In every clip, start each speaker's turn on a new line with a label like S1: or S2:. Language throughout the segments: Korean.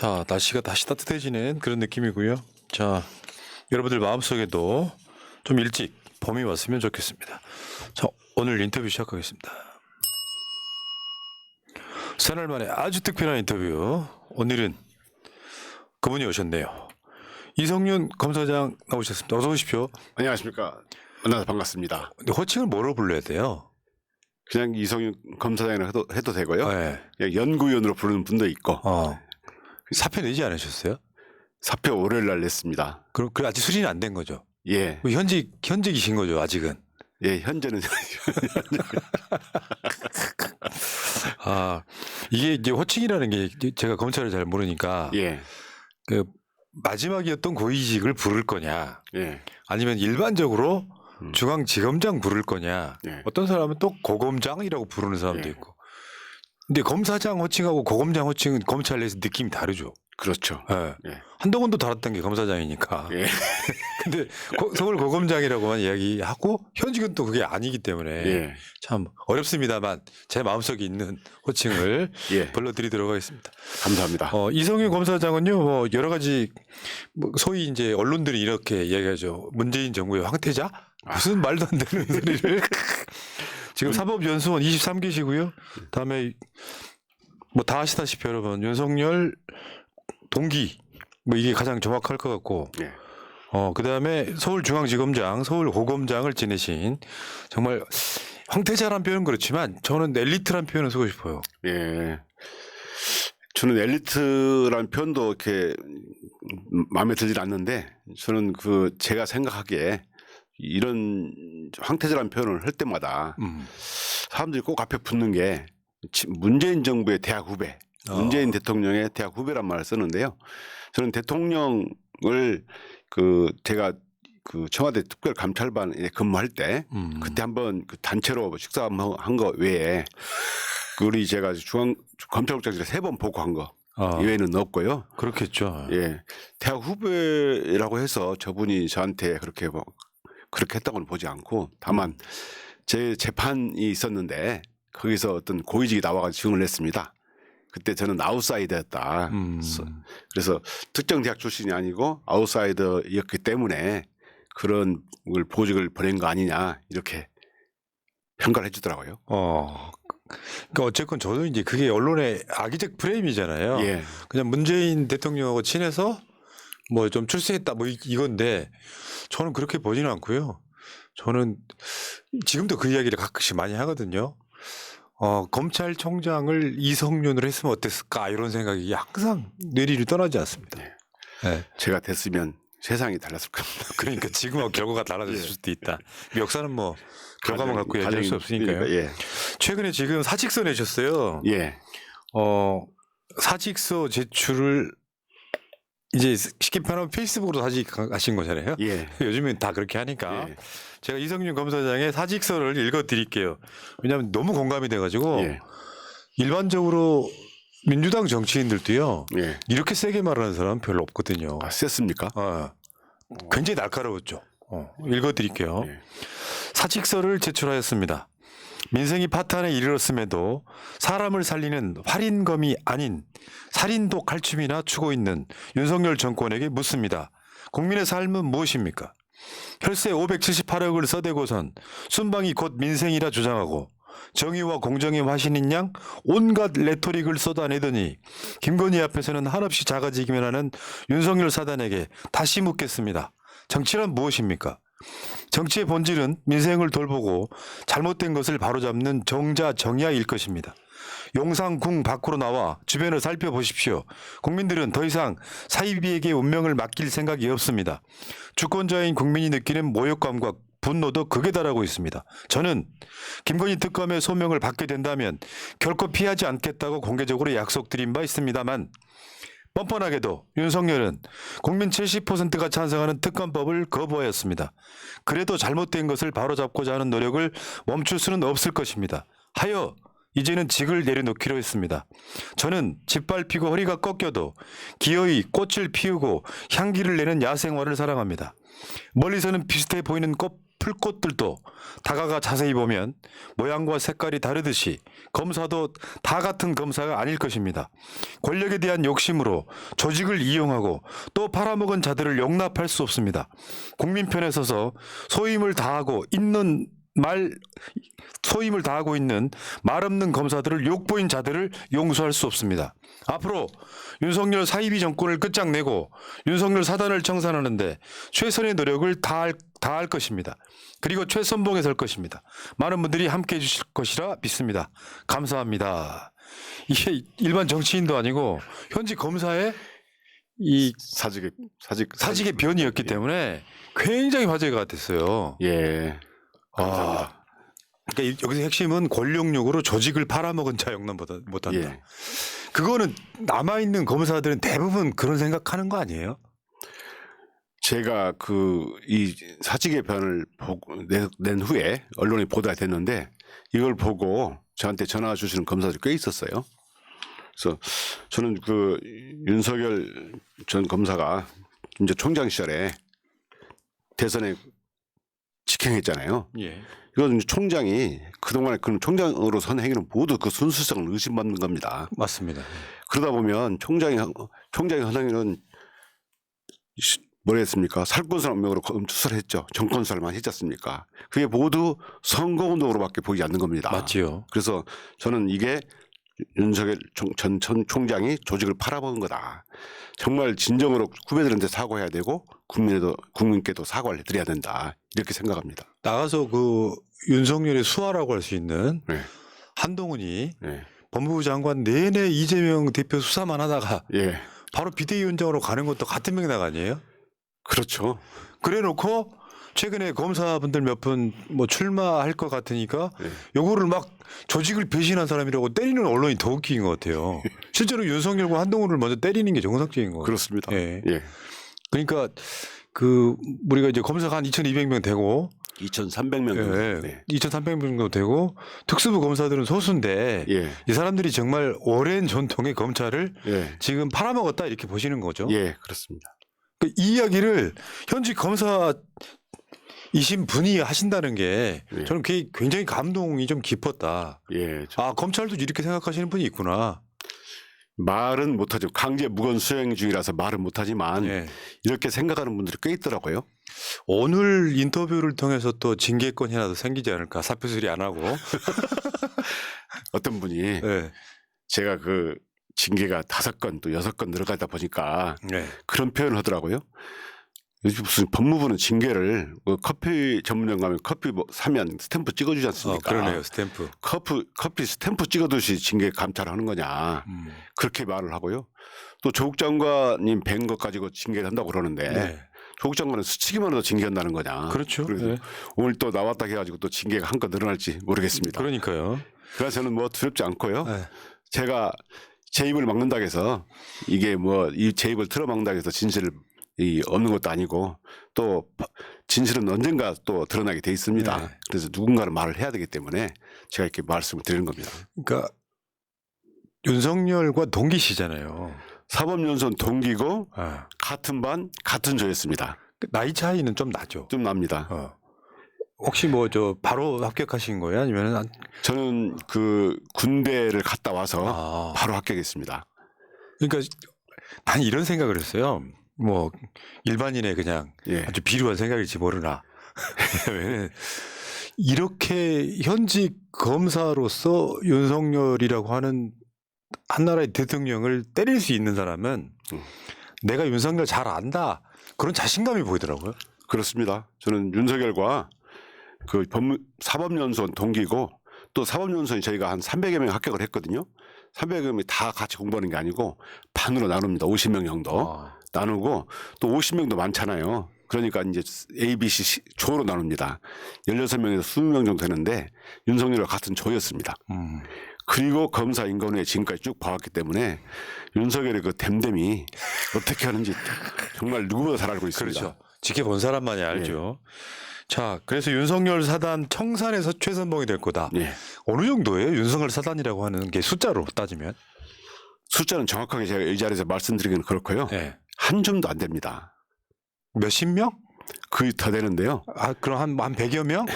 S1: 자, 날씨가 다시 따뜻해지는 그런 느낌이고요. 자, 여러분들 마음속에도 좀 일찍 봄이 왔으면 좋겠습니다. 자, 오늘 인터뷰 시작하겠습니다. 새날 만에 아주 특별한 인터뷰. 오늘은 그분이 오셨네요. 이성윤 검사장 나오셨습니다. 어서 오십시오.
S2: 안녕하십니까. 만나서 반갑습니다.
S1: 근데 호칭을 뭐로 불러야 돼요?
S2: 그냥 이성윤 검사장이라 해도 되고요.
S1: 네.
S2: 그냥 연구위원으로 부르는 분도 있고.
S1: 사표 내지 않으셨어요?
S2: 사표 월요일 날 냈습니다.
S1: 그럼 아직 수리는 안 된 거죠?
S2: 예.
S1: 현직이신 거죠, 아직은?
S2: 예, 현재는
S1: 이게 이제 호칭이라는 게 제가 검찰을 잘 모르니까
S2: 예.
S1: 그 마지막이었던 고위직을 부를 거냐,
S2: 예.
S1: 아니면 일반적으로 중앙지검장 부를 거냐.
S2: 예.
S1: 어떤 사람은 또 고검장이라고 부르는 사람도
S2: 예.
S1: 있고. 근데 검사장 호칭하고 고검장 호칭은 검찰 내에서 느낌이 다르죠.
S2: 그렇죠.
S1: 예.
S2: 예.
S1: 한동훈도 달았던 게 검사장이니까.
S2: 예.
S1: 근데 서울 고검장이라고만 이야기하고 현직은 또 그게 아니기 때문에
S2: 예.
S1: 참 어렵습니다만 제 마음속에 있는 호칭을
S2: 예.
S1: 불러드리도록 하겠습니다.
S2: 감사합니다.
S1: 이성윤 검사장은요, 뭐 여러 가지 뭐 소위 이제 언론들이 이렇게 이야기하죠. 문재인 정부의 황태자? 무슨 말도 안 되는 소리를. 지금 사법연수원 23기시고요. 다음에 뭐 다 아시다시피 여러분 윤석열 동기 뭐 이게 가장 정확할 것 같고.
S2: 예.
S1: 그다음에 서울중앙지검장, 서울고검장을 지내신 정말 황태자란 표현은 그렇지만 저는 엘리트란 표현을 쓰고 싶어요.
S2: 예. 저는 엘리트란 표현도 이렇게 마음에 들지 않는데 저는 제가 생각하기에 이런 황태자란 표현을 할 때마다 사람들이 꼭 앞에 붙는 게 문재인 정부의 대학 후배, 문재인 대통령의 대학 후배란 말을 쓰는데요. 저는 대통령을 제가 청와대 특별감찰반에 근무할 때 그때 한번 단체로 식사 한 거 외에 우리 제가 검찰국장실에 3번 보고한 거 이외에는 없고요.
S1: 그렇겠죠.
S2: 예, 대학 후배라고 해서 저분이 저한테 그렇게 했다고는 보지 않고 다만 제 재판이 있었는데 거기서 어떤 고위직이 나와가지고 증언을 했습니다. 그때 저는 아웃사이더였다. 그래서 특정 대학 출신이 아니고 아웃사이더였기 때문에 그런 걸 보직을 보낸 거 아니냐 이렇게 평가를 해주더라고요.
S1: 그러니까 어쨌건 저도 이제 그게 언론의 악의적 프레임이잖아요.
S2: 예.
S1: 그냥 문재인 대통령하고 친해서 뭐 좀 출세했다 뭐 이건데 저는 그렇게 보지는 않고요. 저는 지금도 그 이야기를 가끔씩 많이 하거든요. 검찰총장을 이성윤으로 했으면 어땠을까 이런 생각이 항상 뇌리를 떠나지 않습니다.
S2: 네.
S1: 네.
S2: 제가 됐으면 세상이 달랐을 겁니다.
S1: 그러니까 지금하고 결과가 달라졌을 수도 있다. 역사는 뭐 결과만 갖고 얘기할 수 없으니까요.
S2: 예.
S1: 최근에 지금 사직서 내셨어요.
S2: 예.
S1: 사직서 제출을 이제 쉽게 말하면 페이스북으로 사직하신 거잖아요.
S2: 예.
S1: 요즘엔 다 그렇게 하니까
S2: 예.
S1: 제가 이성윤 검사장의 사직서를 읽어드릴게요. 왜냐하면 너무 공감이 돼가지고
S2: 예.
S1: 일반적으로 민주당 정치인들도요.
S2: 예.
S1: 이렇게 세게 말하는 사람은 별로 없거든요.
S2: 셌습니까?
S1: 굉장히 날카로웠죠. 읽어드릴게요.
S2: 예.
S1: 사직서를 제출하였습니다. 민생이 파탄에 이르렀음에도 사람을 살리는 활인검이 아닌 살인도 칼춤이나 추고 있는 윤석열 정권에게 묻습니다. 국민의 삶은 무엇입니까? 혈세 578억을 써대고선 순방이 곧 민생이라 주장하고 정의와 공정의 화신인 양 온갖 레토릭을 쏟아내더니 김건희 앞에서는 한없이 작아지기만 하는 윤석열 사단에게 다시 묻겠습니다. 정치란 무엇입니까? 정치의 본질은 민생을 돌보고 잘못된 것을 바로잡는 정자정야일 것입니다. 용상궁 밖으로 나와 주변을 살펴보십시오. 국민들은 더 이상 사이비에게 운명을 맡길 생각이 없습니다. 주권자인 국민이 느끼는 모욕감과 분노도 극에 달하고 있습니다. 저는 김건희 특검의 소명을 받게 된다면 결코 피하지 않겠다고 공개적으로 약속드린 바 있습니다만 뻔뻔하게도 윤석열은 국민 70%가 찬성하는 특검법을 거부하였습니다. 그래도 잘못된 것을 바로잡고자 하는 노력을 멈출 수는 없을 것입니다. 하여 이제는 직을 내려놓기로 했습니다. 저는 짓밟히고 허리가 꺾여도 기어이 꽃을 피우고 향기를 내는 야생화를 사랑합니다. 멀리서는 비슷해 보이는 풀꽃들도 다가가 자세히 보면 모양과 색깔이 다르듯이 검사도 다 같은 검사가 아닐 것입니다. 권력에 대한 욕심으로 조직을 이용하고 또 팔아먹은 자들을 용납할 수 없습니다. 국민 편에 서서 소임을 다하고 있는 말 없는 검사들을 욕보인 자들을 용서할 수 없습니다. 앞으로 윤석열 사이비 정권을 끝장내고 윤석열 사단을 청산하는데 최선의 노력을 다할 것입니다. 그리고 최선봉에 설 것입니다. 많은 분들이 함께해 주실 것이라 믿습니다. 감사합니다. 이게 일반 정치인도 아니고 현직 검사의 이 사직의 변이었기 때문에 굉장히 화제가 됐어요.
S2: 예. 감사합니다.
S1: 그러니까 여기서 핵심은 권력욕으로 조직을 팔아먹은 자 용납 못한다.
S2: 예.
S1: 그거는 남아있는 검사들은 대부분 그런 생각하는 거 아니에요?
S2: 제가 이 사직의 변을 낸 후에 언론에 보도가 됐는데 이걸 보고 저한테 전화 주시는 검사들이 꽤 있었어요. 그래서 저는 윤석열 전 검사가 이제 총장 시절에 대선에 직행했잖아요.
S1: 예.
S2: 이건 총장이 그동안에 그런 총장으로 선 행위는 모두 그 순수성을 의심받는 겁니다.
S1: 맞습니다.
S2: 그러다 보면 총장이 한 행위는 뭐랬습니까? 살권수사 명으로 수사를 했죠. 정권수사를 했지 않습니까? 그게 모두 선거운동으로밖에 보이지 않는 겁니다.
S1: 맞지요.
S2: 그래서 저는 이게 윤석열 전 총장이 조직을 팔아먹은 거다. 정말 진정으로 후배들한테 사과해야 되고 국민께도 사과를 해드려야 된다. 이렇게 생각합니다.
S1: 나가서 윤석열의 수하라고 할 수 있는
S2: 네.
S1: 한동훈이
S2: 네.
S1: 법무부 장관 내내 이재명 대표 수사만 하다가
S2: 예.
S1: 바로 비대위원장으로 가는 것도 같은 맥락 아니에요?
S2: 그렇죠.
S1: 그래 놓고 최근에 검사분들 몇 분 출마할 것 같으니까
S2: 네.
S1: 요거를 막 조직을 배신한 사람이라고 때리는 언론이 더 웃긴 것 같아요. 실제로 윤석열과 한동훈을 먼저 때리는 게 정상적인 거예요.
S2: 그렇습니다.
S1: 예.
S2: 예.
S1: 그러니까 우리가 이제 검사가 한 2,200명 되고
S2: 2,300명 정도.
S1: 예,
S2: 네.
S1: 2,300명 정도 되고 특수부 검사들은 소수인데
S2: 예.
S1: 이 사람들이 정말 오랜 전통의 검찰을
S2: 예.
S1: 지금 팔아먹었다 이렇게 보시는 거죠.
S2: 예, 그렇습니다.
S1: 이 이야기를 현직 검사이신 분이 하신다는 게
S2: 예.
S1: 저는 그게 굉장히 감동이 좀 깊었다.
S2: 예.
S1: 검찰도 이렇게 생각하시는 분이 있구나.
S2: 말은 못하죠. 강제 무건 수행 중이라서 말은 못하지만
S1: 예.
S2: 이렇게 생각하는 분들이 꽤 있더라고요.
S1: 오늘 인터뷰를 통해서 또 징계권이 하나 더 생기지 않을까. 사표 수리 안 하고.
S2: 어떤 분이
S1: 예.
S2: 제가 징계가 5건 또 6건 늘어가다 보니까
S1: 네.
S2: 그런 표현을 하더라고요. 요즘 무슨 법무부는 징계를 커피 전문점 가면 커피 사면 스탬프 찍어주지 않습니까?
S1: 그러네요. 스탬프.
S2: 커피 스탬프 찍어두시 징계 감찰하는 거냐. 그렇게 말을 하고요. 또 조국 장관님 뵌 것 가지고 징계를 한다고 그러는데
S1: 네.
S2: 조국 장관은 스치기만 해도 징계한다는 거냐.
S1: 그렇죠.
S2: 그래서
S1: 네.
S2: 오늘 또 나왔다 해가지고 또 징계가 한껏 늘어날지 모르겠습니다.
S1: 그러니까요.
S2: 그래서 저는 두렵지 않고요.
S1: 네.
S2: 제가 제 입을 막는다고 해서 이게 이 제 입을 틀어막는다고 해서 진실을 없는 것도 아니고 또 진실은 언젠가 또 드러나게 돼 있습니다.
S1: 네.
S2: 그래서 누군가는 말을 해야 되기 때문에 제가 이렇게 말씀을 드리는 겁니다.
S1: 그러니까 윤석열과 동기시잖아요.
S2: 사법연수원 동기고
S1: 아.
S2: 같은 반 같은 조였습니다.
S1: 나이 차이는 좀 나죠.
S2: 좀 납니다.
S1: 혹시 바로 합격하신 거예요? 아니면
S2: 저는 군대를 갔다 와서 바로 합격했습니다.
S1: 그러니까 난 이런 생각을 했어요. 일반인의 그냥
S2: 예.
S1: 아주 비루한 생각일지 모르나. 이렇게 현직 검사로서 윤석열이라고 하는 한나라의 대통령을 때릴 수 있는 사람은 내가 윤석열 잘 안다. 그런 자신감이 보이더라고요.
S2: 그렇습니다. 저는 윤석열과 사법연수원 동기고 또 사법연수원이 저희가 한 300여 명 합격을 했거든요. 300여 명이 다 같이 공부하는 게 아니고 반으로 나눕니다. 50명 정도 나누고 또 50명도 많잖아요. 그러니까 이제 A, B, C 조로 나눕니다. 16명에서 20명 정도 되는데 윤석열과 같은 조였습니다. 그리고 검사 인권위에 지금까지 쭉 봐왔기 때문에 윤석열의 댐댐이 어떻게 하는지 정말 누구보다 잘 알고 있습니다.
S1: 그렇죠. 지켜본 사람만이 알죠. 자, 그래서 윤석열 사단 청산에서 최선봉이 될 거다.
S2: 예.
S1: 어느 정도예요? 윤석열 사단이라고 하는 게 숫자로 따지면?
S2: 숫자는 정확하게 제가 이 자리에서 말씀드리기는 그렇고요.
S1: 네.
S2: 한 줌도 안 됩니다.
S1: 몇십 명?
S2: 거의 더 되는데요.
S1: 아, 그럼 한 100여 명?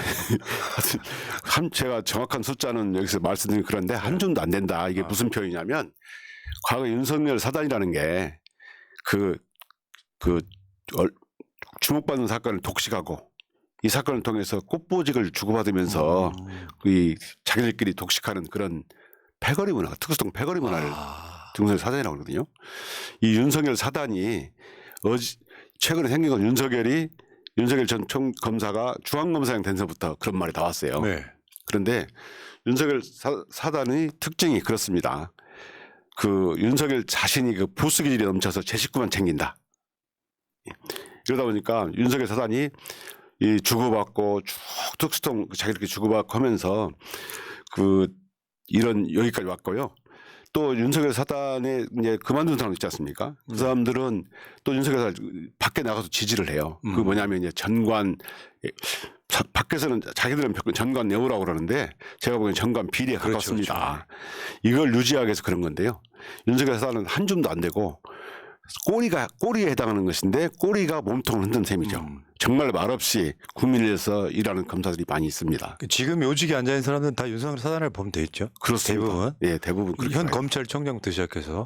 S2: 제가 정확한 숫자는 여기서 말씀드리긴 그런데 한 줌도 안 된다. 이게 무슨 표현이냐면 과거 윤석열 사단이라는 게 주목받는 사건을 독식하고 이 사건을 통해서 꽃보직을 주고받으면서 이 자기들끼리 독식하는 그런 패거리 문화, 특수동 패거리 문화를 윤석열 사단이라고 그러거든요. 이 윤석열 사단이 최근에 생긴 건 윤석열 전 검사가 중앙검사장 된서부터 그런 말이 나왔어요.
S1: 네.
S2: 그런데 윤석열 사단의 특징이 그렇습니다. 윤석열 자신이 보수 기질이 넘쳐서 제 식구만 챙긴다. 이러다 보니까 윤석열 사단이 이 주고받고 쭉 특수통 자기들끼리 주고받고 하면서 이런 여기까지 왔고요. 또 윤석열 사단에 이제 그만둔 사람 있지 않습니까? 그 사람들은 또 윤석열 사단 밖에 나가서 지지를 해요. 그 뭐냐면 이제 전관 밖에서는 자기들은 전관 내오라고 그러는데 제가 보기엔 전관 비리에 가깝습니다.
S1: 그렇죠.
S2: 이걸 유지하기 위해서 그런 건데요. 윤석열 사단은 한 줌도 안 되고 꼬리에 해당하는 것인데 꼬리가 몸통을 흔든 셈이죠. 정말 말없이 국민을 위해서 일하는 검사들이 많이 있습니다.
S1: 지금 요직에 앉아있는 사람들은 다 윤석열 사단을 보면 돼 있죠.
S2: 그렇습니다.
S1: 대부분.
S2: 예, 대부분 그렇게
S1: 현
S2: 봐요.
S1: 검찰청장부터 시작해서.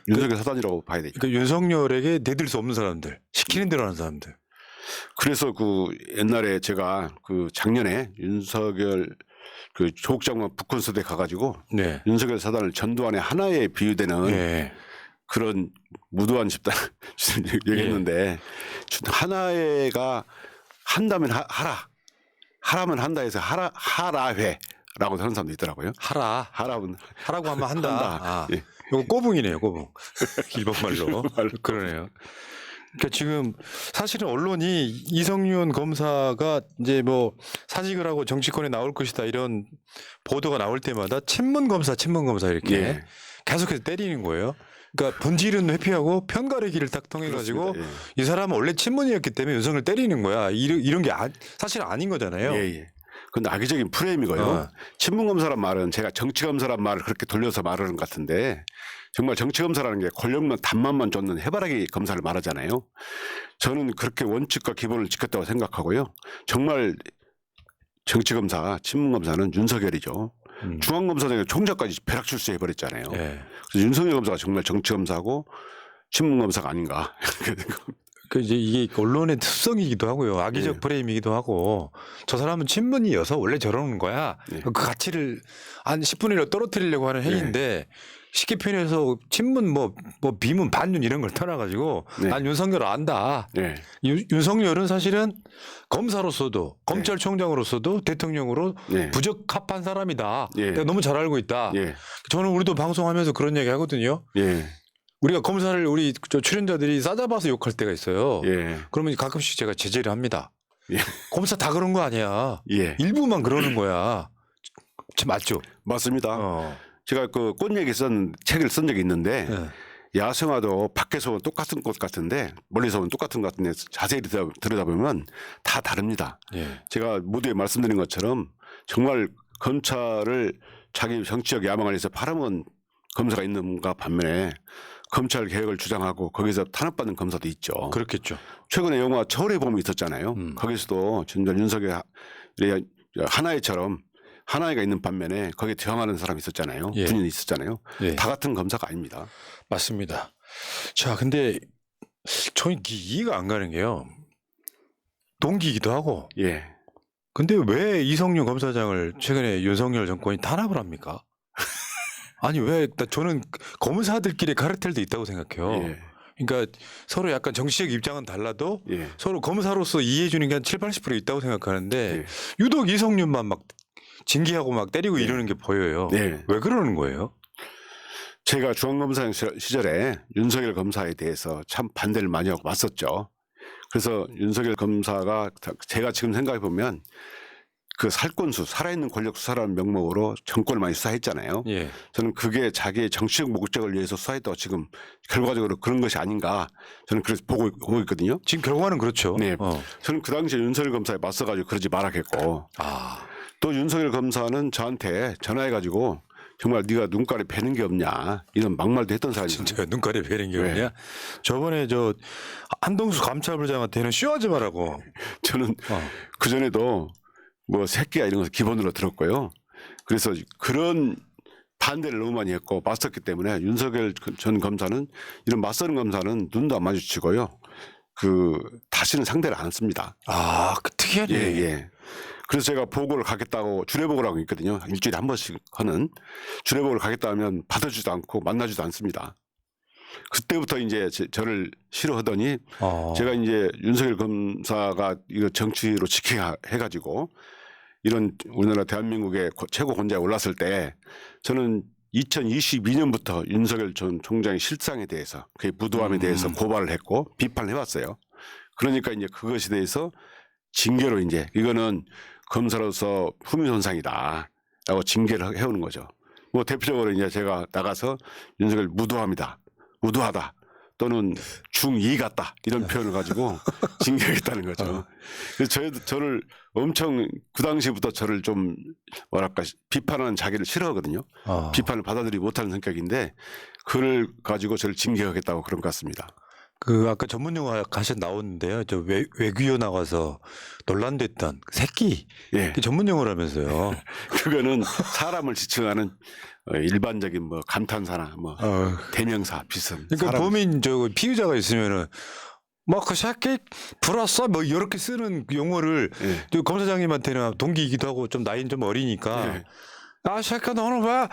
S2: 윤석열 사단이라고 봐야 되죠.
S1: 그러니까 윤석열에게 내들 수 없는 사람들, 시키는 대로 하는 사람들.
S2: 그래서 옛날에 제가 작년에 윤석열 조국 장관 북콘서트에 가가지고
S1: 네.
S2: 윤석열 사단을 전두환의 하나에 비유되는
S1: 네.
S2: 그런 무도한 집단 얘기했는데 하나회가 한다면 하라면 한다 해서 하라회라고 하는 사람도 있더라고요. 하라면
S1: 하라고 하면 한다. 아,
S2: 예.
S1: 이거 꼬붕이네요, 꼬붕. 일본말로. 그러네요. 그러니까 지금 사실은 언론이 이성윤 검사가 이제 뭐 사직을 하고 정치권에 나올 것이다 이런 보도가 나올 때마다 친문 검사 이렇게
S2: 예.
S1: 계속해서 때리는 거예요. 그러니까 본질은 회피하고 편가르기를 딱 통해 가지고
S2: 그렇습니다.
S1: 이 사람은 원래 친문이었기 때문에 윤석을 때리는 거야. 이런 게 사실 아닌 거잖아요.
S2: 예. 그건 악의적인 프레임이고요. 친문검사란 말은 제가 정치검사란 말을 그렇게 돌려서 말하는 것 같은데 정말 정치검사라는 게 권력만 단맛만 쫓는 해바라기 검사를 말하잖아요. 저는 그렇게 원칙과 기본을 지켰다고 생각하고요. 정말 정치검사, 친문검사는 윤석열이죠. 중앙검사장에 총장까지 벼락 출세해버렸잖아요.
S1: 예.
S2: 그래서 윤석열 검사가 정말 정치검사고 친문검사가 아닌가.
S1: 그 이제 이게 언론의 습성이기도 하고요. 악의적
S2: 예.
S1: 프레임이기도 하고 저 사람은 친문이어서 원래 저러는 거야.
S2: 예.
S1: 그 가치를 한 10분의 1로 떨어뜨리려고 하는 행위인데 쉽게 표현해서 친문 뭐 비문 반윤 이런 걸 떠나가지고
S2: 네.
S1: 난 윤석열을 안다.
S2: 네.
S1: 윤석열은 사실은 검사로서도 검찰총장으로서도 대통령으로
S2: 네.
S1: 부적합한 사람이다.
S2: 예.
S1: 내가 너무 잘 알고 있다.
S2: 예.
S1: 저는 우리도 방송하면서 그런 얘기 하거든요.
S2: 예.
S1: 우리가 검사를 우리 출연자들이 싸잡아서 욕할 때가 있어요.
S2: 예.
S1: 그러면 가끔씩 제가 제재를 합니다.
S2: 예.
S1: 검사 다 그런 거 아니야.
S2: 예.
S1: 일부만 그러는 거야. 맞죠?
S2: 맞습니다. 제가 꽃 얘기 책을 쓴 적이 있는데
S1: 네.
S2: 야생화도 밖에서 보면 똑같은 꽃 같은데 멀리서 보면 똑같은 것 같은데 자세히 들여다보면 다 다릅니다.
S1: 예.
S2: 제가 모두에 말씀드린 것처럼 정말 검찰을 자기 정치적 야망을 위해서 팔아먹은 검사가 있는가 반면에 검찰 개혁을 주장하고 거기서 탄압받는 검사도 있죠.
S1: 그렇겠죠.
S2: 최근에 영화 철의 봄이 있었잖아요. 거기서도 진짜 윤석열 하나회처럼 하나회가 있는 반면에 거기에 저항하는 사람이 있었잖아요.
S1: 예.
S2: 군인이 있었잖아요.
S1: 예.
S2: 다 같은 검사가 아닙니다.
S1: 맞습니다. 자, 근데 저는 이해가 안 가는 게요. 동기이기도 하고.
S2: 예.
S1: 근데 왜 이성윤 검사장을 최근에 윤석열 정권이 탄압을 합니까? 아니 왜 저는 검사들끼리 카르텔도 있다고 생각해요.
S2: 예.
S1: 그러니까 서로 약간 정치적 입장은 달라도
S2: 예.
S1: 서로 검사로서 이해해 주는 게 한 70~80% 있다고 생각하는데
S2: 예.
S1: 유독 이성윤만 막 징계하고 막 때리고
S2: 네.
S1: 이러는 게 보여요.
S2: 네.
S1: 왜 그러는 거예요?
S2: 제가 중앙검사 시절에 윤석열 검사에 대해서 참 반대를 많이 하고 왔었죠. 그래서 윤석열 검사가 제가 지금 생각해 보면 그 살권수, 살아있는 권력 수사라는 명목으로 정권을 많이 수사했잖아요.
S1: 예.
S2: 저는 그게 자기의 정치적 목적을 위해서 수사했다고 지금 결과적으로 그런 것이 아닌가 저는 그래서 보고 있거든요.
S1: 지금 결과는 그렇죠.
S2: 네. 저는 그 당시에 윤석열 검사에 맞서가지고 그러지 말았겠고
S1: 아.
S2: 또 윤석열 검사는 저한테 전화해가지고 정말 네가 눈깔에 베는 게 없냐 이런 막말도 했던 사람이에요.
S1: 진짜 눈깔에 베린 게
S2: 네.
S1: 뭐냐? 저번에 저 한동수 감찰부장한테는 쇼하지 말라고.
S2: 저는 그 전에도 뭐 새끼야 이런 거 기본으로 들었고요. 그래서 그런 반대를 너무 많이 했고 맞섰기 때문에 윤석열 전 검사는 이런 맞서는 검사는 눈도 안 마주치고요. 그 다시는 상대를 안 씁니다.
S1: 아, 그 특이하네.
S2: 예, 예. 그래서 제가 보고를 가겠다고 주례보고라고 있거든요. 일주일에 한 번씩 하는 주례보고를 가겠다 하면 받아주지도 않고 만나지도 않습니다. 그때부터 이제 저를 싫어하더니 제가 이제 윤석열 검사가 이거 정치로 지켜야 해가지고 이런 우리나라 대한민국의 최고 권좌에 올랐을 때 저는 2022년부터 윤석열 전 총장의 실상에 대해서 그의 무도함에 대해서 고발을 했고 비판을 해왔어요. 그러니까 이제 그것에 대해서 징계로 이제 이거는 검사로서 품위 손상이다라고 징계를 해오는 거죠. 뭐 대표적으로 이제 제가 나가서 윤석열 무도함이다, 무도하다 또는 중2 같다 이런 표현을 가지고 징계하겠다는 거죠. 그래서 저를 엄청 그 당시부터 저를 좀 뭐랄까 비판하는 자기를 싫어하거든요. 비판을 받아들이지 못하는 성격인데 그걸 가지고 저를 징계하겠다고 그런 것 같습니다.
S1: 그 아까 전문 용어 가시 나오는데요. 저 외규어 나와서 논란됐던 새끼.
S2: 예.
S1: 그게 전문 용어라면서요.
S2: 그거는 사람을 지칭하는 일반적인 뭐 감탄사나 뭐 대명사 비슷한.
S1: 그러니까
S2: 사람.
S1: 범인 저 피의자가 있으면은 뭐 그 새끼 불었어 뭐 이렇게 쓰는 용어를
S2: 예.
S1: 또 검사장님한테는 동기이기도 하고 좀 나이는 좀 어리니까
S2: 예.
S1: 아 새끼 너는 왜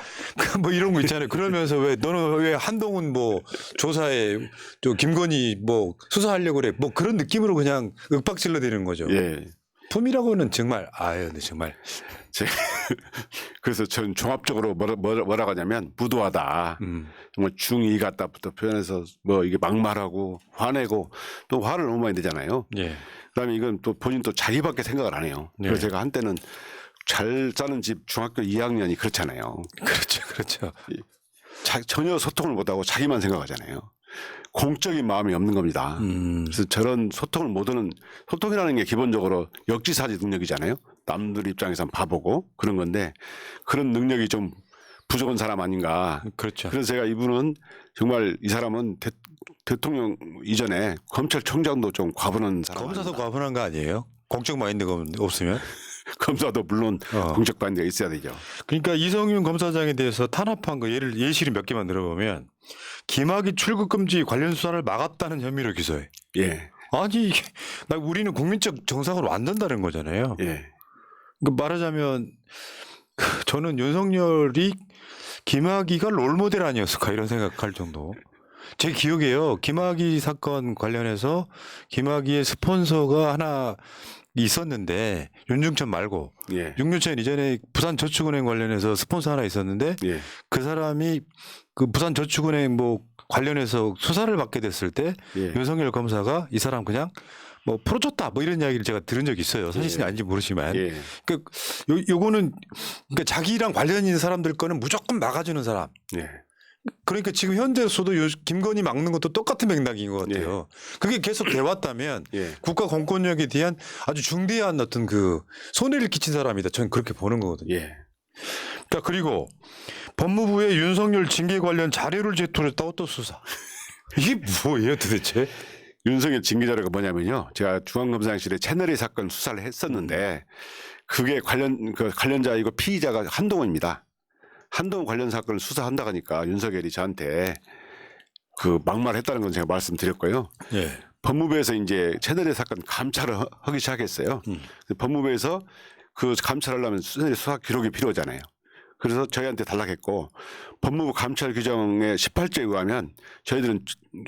S1: 뭐 이런 거 있잖아요. 그러면서 왜 너는 왜 한동훈 뭐 조사에 저 김건희 뭐 수사하려고 그래 뭐 그런 느낌으로 그냥 윽박질러 대는 거죠.
S2: 예.
S1: 품이라고는 정말 아유 근데 정말
S2: 그래서 저는 종합적으로 뭐라고 하냐면 무도하다. 정말 중2 같다부터 표현해서 뭐 이게 막말하고 화내고 또 화를 너무 많이 내잖아요.
S1: 예.
S2: 그다음에 이건 또 본인 또 자기밖에 생각을 안 해요.
S1: 예.
S2: 그래서 제가 한때는 잘 사는 집 중학교 2학년이 그렇잖아요.
S1: 그렇죠, 그렇죠.
S2: 전혀 소통을 못하고 자기만 생각하잖아요. 공적인 마음이 없는 겁니다. 그래서 저런 소통을 못하는 소통이라는 게 기본적으로 역지사지 능력이잖아요. 남들 입장에선 바보고 그런 건데 그런 능력이 좀 부족한 사람 아닌가.
S1: 그렇죠.
S2: 그래서 제가 이분은 정말 이 사람은 대통령 이전에 검찰총장도 좀 과분한 사람.
S1: 검사도
S2: 아닌가.
S1: 과분한 거 아니에요? 공적 마인드가 없으면?
S2: 검사도 물론 공적 마인드가 있어야 되죠.
S1: 그러니까 이성윤 검사장에 대해서 탄압한 거 예시를 몇 개만 들어보면 김학의 출국 금지 관련 수사를 막았다는 혐의로 기소해.
S2: 예.
S1: 아니 이게 우리는 국민적 정상으로 안 된다는 거잖아요.
S2: 예.
S1: 그러니까 말하자면 저는 윤석열이 김학의가 롤모델 아니었을까 이런 생각할 정도. 제 기억에요. 김학의 사건 관련해서 김학의의 스폰서가 하나 있었는데 윤중천 말고
S2: 예.
S1: 윤중천 이전에 부산저축은행 관련해서 스폰서 하나 있었는데
S2: 예.
S1: 그 사람이 그 부산저축은행 뭐 관련해서 수사를 받게 됐을 때
S2: 예.
S1: 윤석열 검사가 이 사람 그냥 뭐 풀어줬다 뭐 이런 이야기를 제가 들은 적이 있어요. 사실이
S2: 예.
S1: 아닌지 모르지만
S2: 예.
S1: 그러니까 요거는 그러니까 자기랑 관련 있는 사람들 거는 무조건 막아주는 사람.
S2: 예.
S1: 그러니까 지금 현재로서도 김건희 막는 것도 똑같은 맥락인 것 같아요. 그게 계속 돼왔다면
S2: 예.
S1: 국가 공권력에 대한 아주 중대한 어떤 그 손해를 끼친 사람이다. 저는 그렇게 보는 거거든요.
S2: 예.
S1: 그러니까 그리고 법무부에 윤석열 징계 관련 자료를 제출했다고 또 수사. 이게 뭐예요 도대체?
S2: 윤석열 징계 자료가 뭐냐면요. 제가 중앙검사실에 채널A 사건 수사를 했었는데 그게 관련자이고 피의자가 한동훈입니다. 한동훈 관련 사건을 수사한다고 하니까 윤석열이 저한테 그 막말했다는 건 제가 말씀드렸고요.
S1: 예.
S2: 법무부에서 이제 채널A 사건 감찰을 하기 시작했어요. 법무부에서 그 감찰하려면 수사 기록이 필요하잖아요. 그래서 저희한테 달라했고 법무부 감찰 규정의 18조에 의하면 저희들은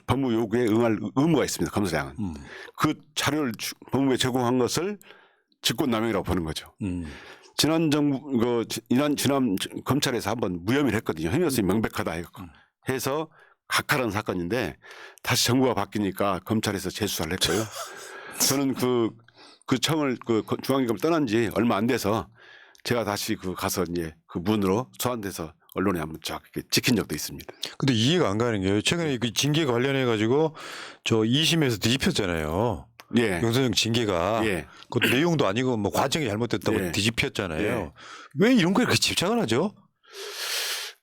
S2: 법무부 요구에 응할 의무가 있습니다. 검사장은. 그 자료를 법무부에 제공한 것을 직권남용이라고 보는 거죠. 지난 정부 지난 검찰에서 한번 무혐의를 했거든요. 혐의 없이 명백하다 해서 각하라는 사건인데 다시 정부가 바뀌니까 검찰에서 재수사를 했고요. 저는 그 청을 중앙지검을 떠난 지 얼마 안 돼서 제가 다시 가서 이제 그 문으로 소환돼서 언론에 한번 쫙 이렇게 찍힌 적도 있습니다.
S1: 근데 이해가 안 가는 게요. 최근에 그 징계 관련해 가지고 저 2심에서 뒤집혔잖아요.
S2: 예.
S1: 윤석열 징계가
S2: 예.
S1: 그 내용도 아니고 뭐 과정이 잘못됐다고
S2: 예.
S1: 뒤집혔잖아요.
S2: 예.
S1: 왜 이런 거에 그렇게 집착을 하죠?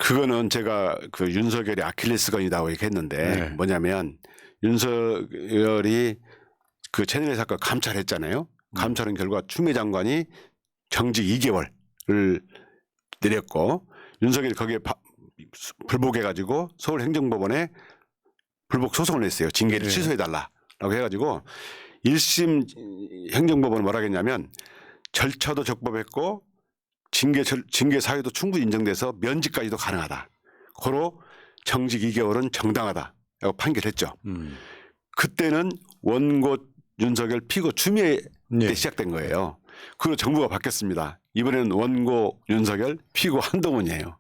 S2: 그거는 제가 그 윤석열이 아킬레스건이라고 얘기했는데
S1: 네.
S2: 뭐냐면 윤석열이 그 채널 사건 감찰했잖아요. 감찰한 결과 추미애 장관이 정직 2개월을 내렸고 윤석열이 거기에 불복해가지고 서울행정법원에 불복 소송을 냈어요. 징계를
S1: 네.
S2: 취소해달라라고 해가지고 1심 행정법원은 뭐라 했냐면 절차도 적법했고 징계 사유도 충분히 인정돼서 면직까지도 가능하다. 고로 정직 2개월은 정당하다라고 판결했죠. 그때는 원고 윤석열 피고 추미애 때
S1: 네.
S2: 시작된 거예요. 그리고 정부가 바뀌었습니다. 이번에는 원고 윤석열 피고 한동훈이에요.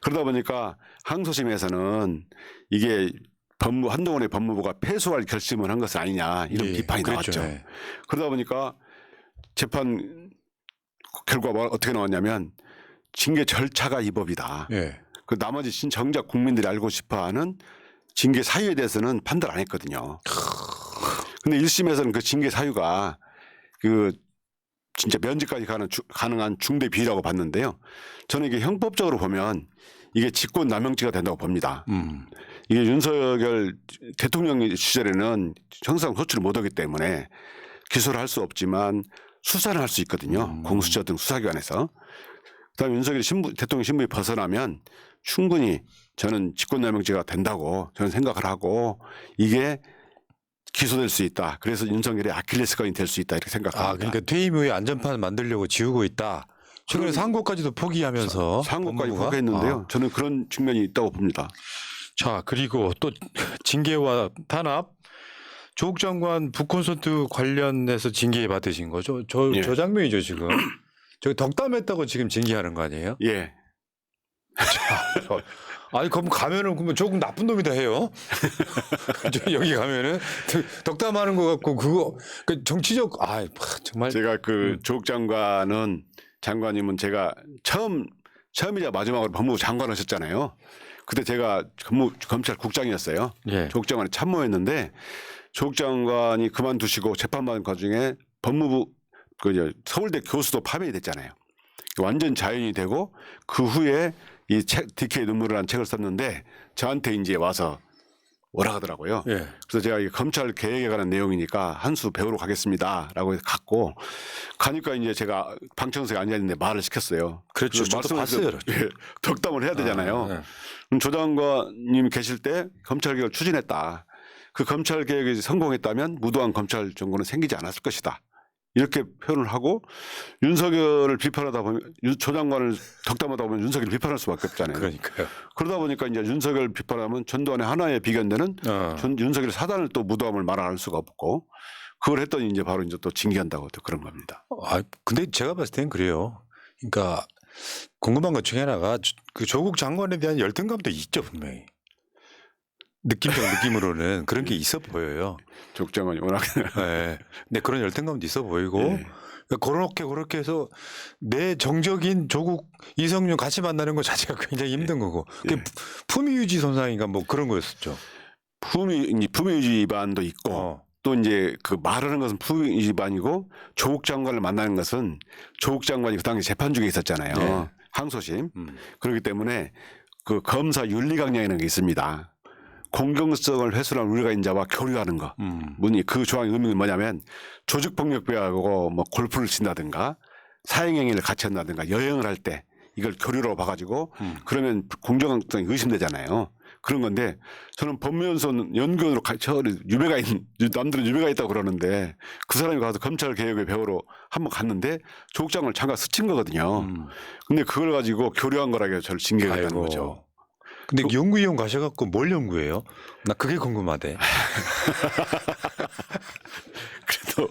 S2: 그러다 보니까 항소심에서는 이게 한동훈의 법무부가 패소할 결심을 한 것은 아니냐 이런
S1: 예,
S2: 비판이
S1: 그렇죠.
S2: 나왔죠.
S1: 예.
S2: 그러다 보니까 재판 결과가 어떻게 나왔냐면 징계 절차가 위법이다.
S1: 예.
S2: 그 나머지 정작 국민들이 알고 싶어하는 징계 사유에 대해서는 판단 안 했거든요. 근데 1심에서는 그 징계 사유가 그 진짜 면직까지 가능한 중대 비위라고 봤는데요. 저는 이게 형법적으로 보면 이게 직권남용죄가 된다고 봅니다. 이게 윤석열 대통령 시절에는 형사상 소출을 못하기 때문에 기소를 할 수 없지만 수사는 할 수 있거든요. 공수처 등 수사기관에서. 그다음에 윤석열이 대통령 신분이 벗어나면 충분히 저는 직권남용죄가 된다고 저는 생각을 하고 이게 기소될 수 있다. 그래서 윤석열이 아킬레스건이 될 수 있다 이렇게 생각합니다.
S1: 아, 그러니까 퇴임 후에 안전판 만들려고 지우고 있다. 최근에 상고까지도 포기하면서
S2: 상고까지
S1: 법무부가?
S2: 포기했는데요.
S1: 아.
S2: 저는 그런 측면이 있다고 봅니다.
S1: 자, 그리고 또 징계와 탄압, 조국 장관 북콘서트 관련해서 징계 받으신 거죠?
S2: 예.
S1: 저 장면이죠 지금. 저기 덕담했다고 지금 징계하는 거 아니에요?
S2: 예.
S1: 아니 그럼 가면은 그러면 조금 나쁜 놈이다 해요. 여기 가면은 덕담하는 것 같고 그거 그 정치적 정말
S2: 제가 그 조국 장관님은 제가 처음이자 마지막으로 법무부 장관 하셨잖아요. 그때 제가 검찰국장이었어요.
S1: 예.
S2: 조국 장관이 참모했는데 조국 장관이 그만두시고 재판받은 과정에 법무부 서울대 교수도 파면이 됐잖아요. 완전 자연이 되고 그 후에 이 책 DK의 눈물이라는 책을 썼는데 저한테 이제 와서 오라 하더라고요.
S1: 예.
S2: 그래서 제가 이 검찰 개혁에 관한 내용이니까 한 수 배우러 가겠습니다라고 해서 갔고 가니까 이제 제가 방청석에 앉아 있는데 말을 시켰어요.
S1: 그렇죠.
S2: 그래서
S1: 저도 봤어요.
S2: 예, 덕담을 해야 되잖아요.
S1: 예.
S2: 그럼 조 장관님 계실 때 검찰 개혁을 추진했다. 그 검찰 개혁이 성공했다면 무도한 검찰 정권은 생기지 않았을 것이다. 이렇게 표현을 하고 윤석열을 비판하다 보면 조 장관을 덕담하다 보면 윤석열을 비판할 수밖에 없잖아요.
S1: 그러니까요.
S2: 그러다 보니까 이제 윤석열 비판하면 전두환의 하나의 비견되는 윤석열 사단을 또 무도함을 말할 수가 없고 그걸 했더니 이제 바로 이제 또 징계한다고 또 그런 겁니다.
S1: 근데 제가 봤을 땐 그래요. 그러니까 궁금한 것 중에 하나가 그 조국 장관에 대한 열등감도 있죠 분명히. 느낌적 느낌으로는 그런 게 있어 보여요.
S2: 조국 장관이 워낙
S1: 네. 근데 그런 열등감도 있어 보이고
S2: 예.
S1: 그렇게 해서 내 정적인 조국 이성윤 같이 만나는 것 자체가 굉장히 힘든 거고 그게
S2: 예.
S1: 품위 유지 손상인가 뭐 그런 거였었죠.
S2: 품위 유지 위반도 있고 또 이제 그 말하는 것은 품위 유지 위반이고 조국 장관을 만나는 것은 조국 장관이 그 당시 재판 중에 있었잖아요.
S1: 네.
S2: 항소심. 그렇기 때문에 그 검사 윤리 강령이라는 게 있습니다. 공정성을 훼손한 우리가인자와 교류하는 거. 그 조항의 의미는 뭐냐면 조직폭력배하고 뭐 골프를 친다든가 사행행위를 같이 한다든가 여행을 할 때 이걸 교류로 봐가지고 그러면 공정성이 의심되잖아요. 그런 건데 저는 법무연수원 연구원으로 남들은 유배가 있다고 그러는데 그 사람이 가서 검찰 개혁을 배우러 한번 갔는데 조국 장관을 잠깐 스친 거거든요. 근데 그걸 가지고 교류한 거라고 저를 징계가 되는 거죠.
S1: 근데 연구위원 가셔갖고 뭘 연구해요? 나 그게 궁금하대.
S2: 그래도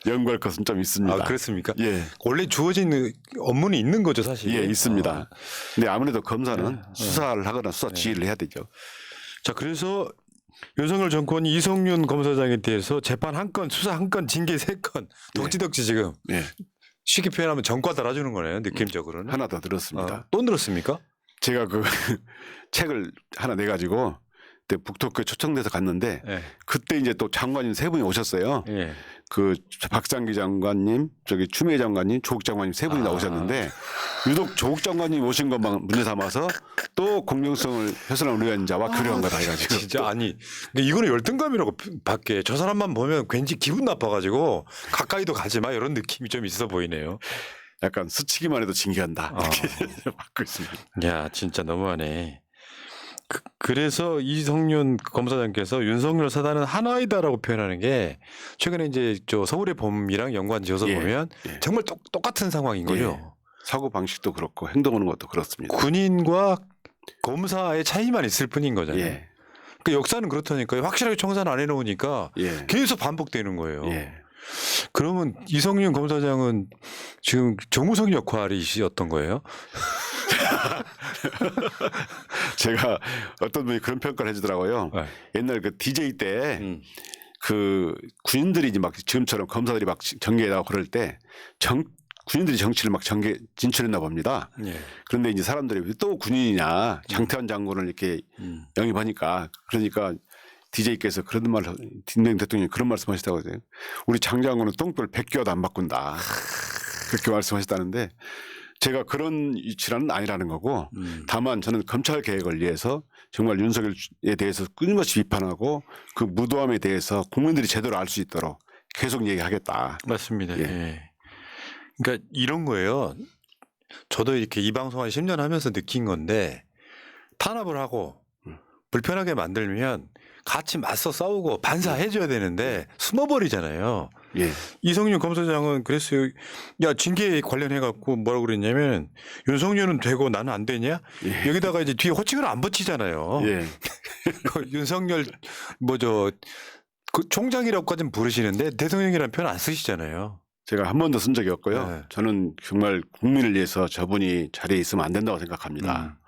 S2: 연구할 것은 좀 있습니다.
S1: 아, 그렇습니까?
S2: 예.
S1: 원래 주어진 업무는 있는 거죠, 사실.
S2: 예, 있습니다. 근데 아무래도 검사는 수사를 하거나 수사 지휘를 해야 되죠.
S1: 자, 그래서 윤석열 정권이 이성윤 검사장에 대해서 재판 한 건, 수사 한 건, 징계 3건, 덕지덕지 지금
S2: 예.
S1: 쉽게 표현하면 전과 달아주는 거네요, 느낌적으로는.
S2: 하나 더 들었습니다.
S1: 또 늘었습니까?
S2: 제가 그 책을 하나 내가지고 그때 북토크에 초청돼서 갔는데
S1: 예.
S2: 그때 이제 또 장관님 세 분이 오셨어요.
S1: 예.
S2: 그 박상기 장관님, 저기 추미애 장관님, 조국 장관님 세 분이 나오셨는데 유독 조국 장관님 오신 것만 문제 삼아서 또 공정성을 훼손한 의원자와 교류한 거다 해가지고
S1: 진짜 아니 이거는 열등감이라고 밖에 저 사람만 보면 왠지 기분 나빠가지고 가까이도 가지 마 이런 느낌이 좀 있어 보이네요.
S2: 약간 스치기만 해도 징계한다 이렇게 받고 있습니다.
S1: 야 진짜 너무하네. 그래서 이성윤 검사장께서 윤석열 사단은 하나이다라고 표현하는 게 최근에 이제 저 서울의 봄이랑 연관지어서
S2: 예,
S1: 보면
S2: 예.
S1: 정말 똑같은 상황인 거죠.
S2: 사고 방식도 그렇고 행동하는 것도 그렇습니다.
S1: 군인과 검사의 차이만 있을 뿐인 거잖아요.
S2: 예,
S1: 그 역사는 그렇다니까요. 확실하게 청산 안 해놓으니까
S2: 예,
S1: 계속 반복되는 거예요.
S2: 예.
S1: 그러면 이성윤 검사장은 지금 정우성 역할이셨던 거예요?
S2: 제가 어떤 분이 그런 평가를 해주더라고요.
S1: 네.
S2: 옛날 그 DJ 때 그 군인들이 이제 막 지금처럼 검사들이 막 전개에 나고 그럴 때 군인들이 정치를 막 진출했나 봅니다.
S1: 예.
S2: 그런데 이제 사람들이 왜 또 군인이냐 장태환 장군을 이렇게 영입하니까 그러니까 DJ께서 그런 말을 김대중 대통령이 그런 말씀하시다고 하세요. 우리 장 장군은 똥별 100개와도 안 바꾼다. 그렇게 말씀하셨다는데 제가 그런 위치는 아니라는 거고 다만 저는 검찰 개혁을 위해서 정말 윤석열에 대해서 끊임없이 비판하고 그 무도함에 대해서 국민들이 제대로 알 수 있도록 계속 얘기하겠다.
S1: 맞습니다.
S2: 예.
S1: 예. 그러니까 이런 거예요. 저도 이렇게 이 방송 한 10년 하면서 느낀 건데 탄압을 하고 불편하게 만들면 같이 맞서 싸우고 반사해줘야 되는데 숨어버리잖아요.
S2: 예.
S1: 이성윤 검사장은 그랬어요. 야 징계 관련해 갖고 뭐라고 그랬냐면 윤석열은 되고 나는 안 되냐?
S2: 예.
S1: 여기다가 이제 뒤에 호칭을 안 붙이잖아요.
S2: 예.
S1: 윤석열 그 총장이라고까지는 부르시는데 대통령이라는 표현 안 쓰시잖아요.
S2: 제가 한 번도 쓴 적이 없고요.
S1: 네.
S2: 저는 정말 국민을 위해서 저분이 자리에 있으면 안 된다고 생각합니다.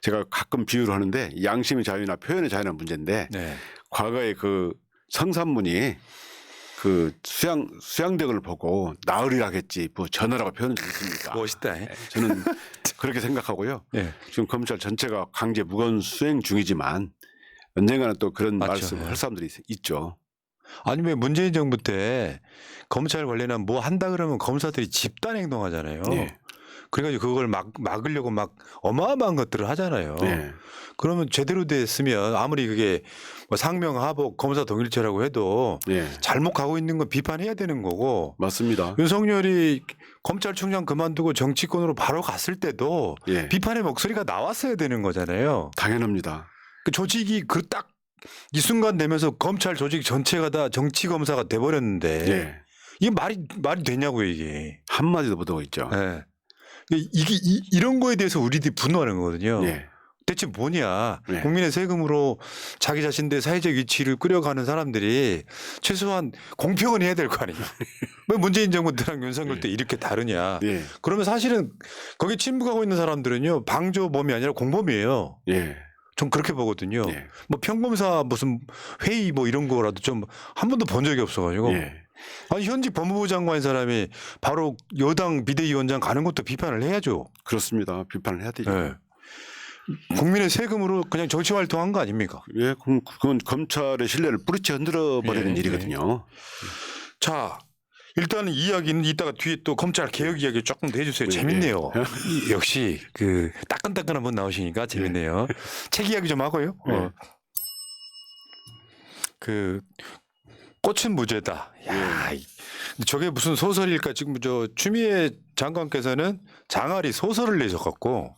S2: 제가 가끔 비유를 하는데 양심의 자유나 표현의 자유는 문제인데
S1: 네.
S2: 과거에 그 성산문이 그 수양대군을 보고 나으리라겠지 뭐 전하라고 표현한 적이 있습니까?
S1: 멋있다.
S2: 네, 저는 그렇게 생각하고요.
S1: 네.
S2: 지금 검찰 전체가 강제 무건 수행 중이지만 언젠가는 또 그런
S1: 맞죠.
S2: 말씀을
S1: 네.
S2: 할 사람들이 있죠.
S1: 아니 왜 문재인 정부 때 검찰 관련한 뭐 한다 그러면 검사들이 집단 행동하잖아요.
S2: 네.
S1: 그래가지고 그걸 막으려고 막 어마어마한 것들을 하잖아요.
S2: 네.
S1: 그러면 제대로 됐으면 아무리 그게 뭐 상명하복 검사 동일체라고 해도
S2: 네.
S1: 잘못 가고 있는 건 비판해야 되는 거고
S2: 맞습니다.
S1: 윤석열이 검찰총장 그만두고 정치권으로 바로 갔을 때도
S2: 예.
S1: 비판의 목소리가 나왔어야 되는 거잖아요.
S2: 당연합니다.
S1: 그 조직이 그 딱 이 순간 되면서 검찰 조직 전체가 다 정치 검사가 돼버렸는데
S2: 예.
S1: 이게 말이 되냐고요 이게.
S2: 한마디도 못하고 있죠.
S1: 예. 이런 거에 대해서 우리들이 분노하는 거거든요.
S2: 예.
S1: 대체 뭐냐.
S2: 네.
S1: 국민의 세금으로 자기 자신들의 사회적 위치를 끌어가는 사람들이 최소한 공평은 해야 될 거 아니에요. 왜 문재인 정부 때랑 윤석열 때 이렇게 다르냐.
S2: 예.
S1: 그러면 사실은 거기 침묵하고 있는 사람들은요. 방조범이 아니라 공범이에요.
S2: 예.
S1: 전 그렇게 보거든요.
S2: 예.
S1: 뭐 평검사 무슨 회의 뭐 이런 거라도 좀 한 번도 본 적이 없어가지고.
S2: 예.
S1: 아니 현직 법무부 장관인 사람이 바로 여당 비대위원장 가는 것도 비판을 해야죠.
S2: 그렇습니다. 비판을 해야 되죠.
S1: 네. 국민의 세금으로 그냥 정치 활동한 거 아닙니까?
S2: 예, 그건 검찰의 신뢰를 뿌리째 흔들어 버리는
S1: 예,
S2: 일이거든요.
S1: 자, 일단은 이야기는 이따가 뒤에 또 검찰 개혁 이야기 조금 더 해주세요.
S2: 예,
S1: 재밌네요. 역시 그 따끈따끈한 분 나오시니까 재밌네요. 책 이야기 좀 하고요.
S2: 예.
S1: 그 꽃은 무죄다. 야, 저게 무슨 소설일까? 지금 저 추미애 장관께서는 장아리 소설을 내셔갖고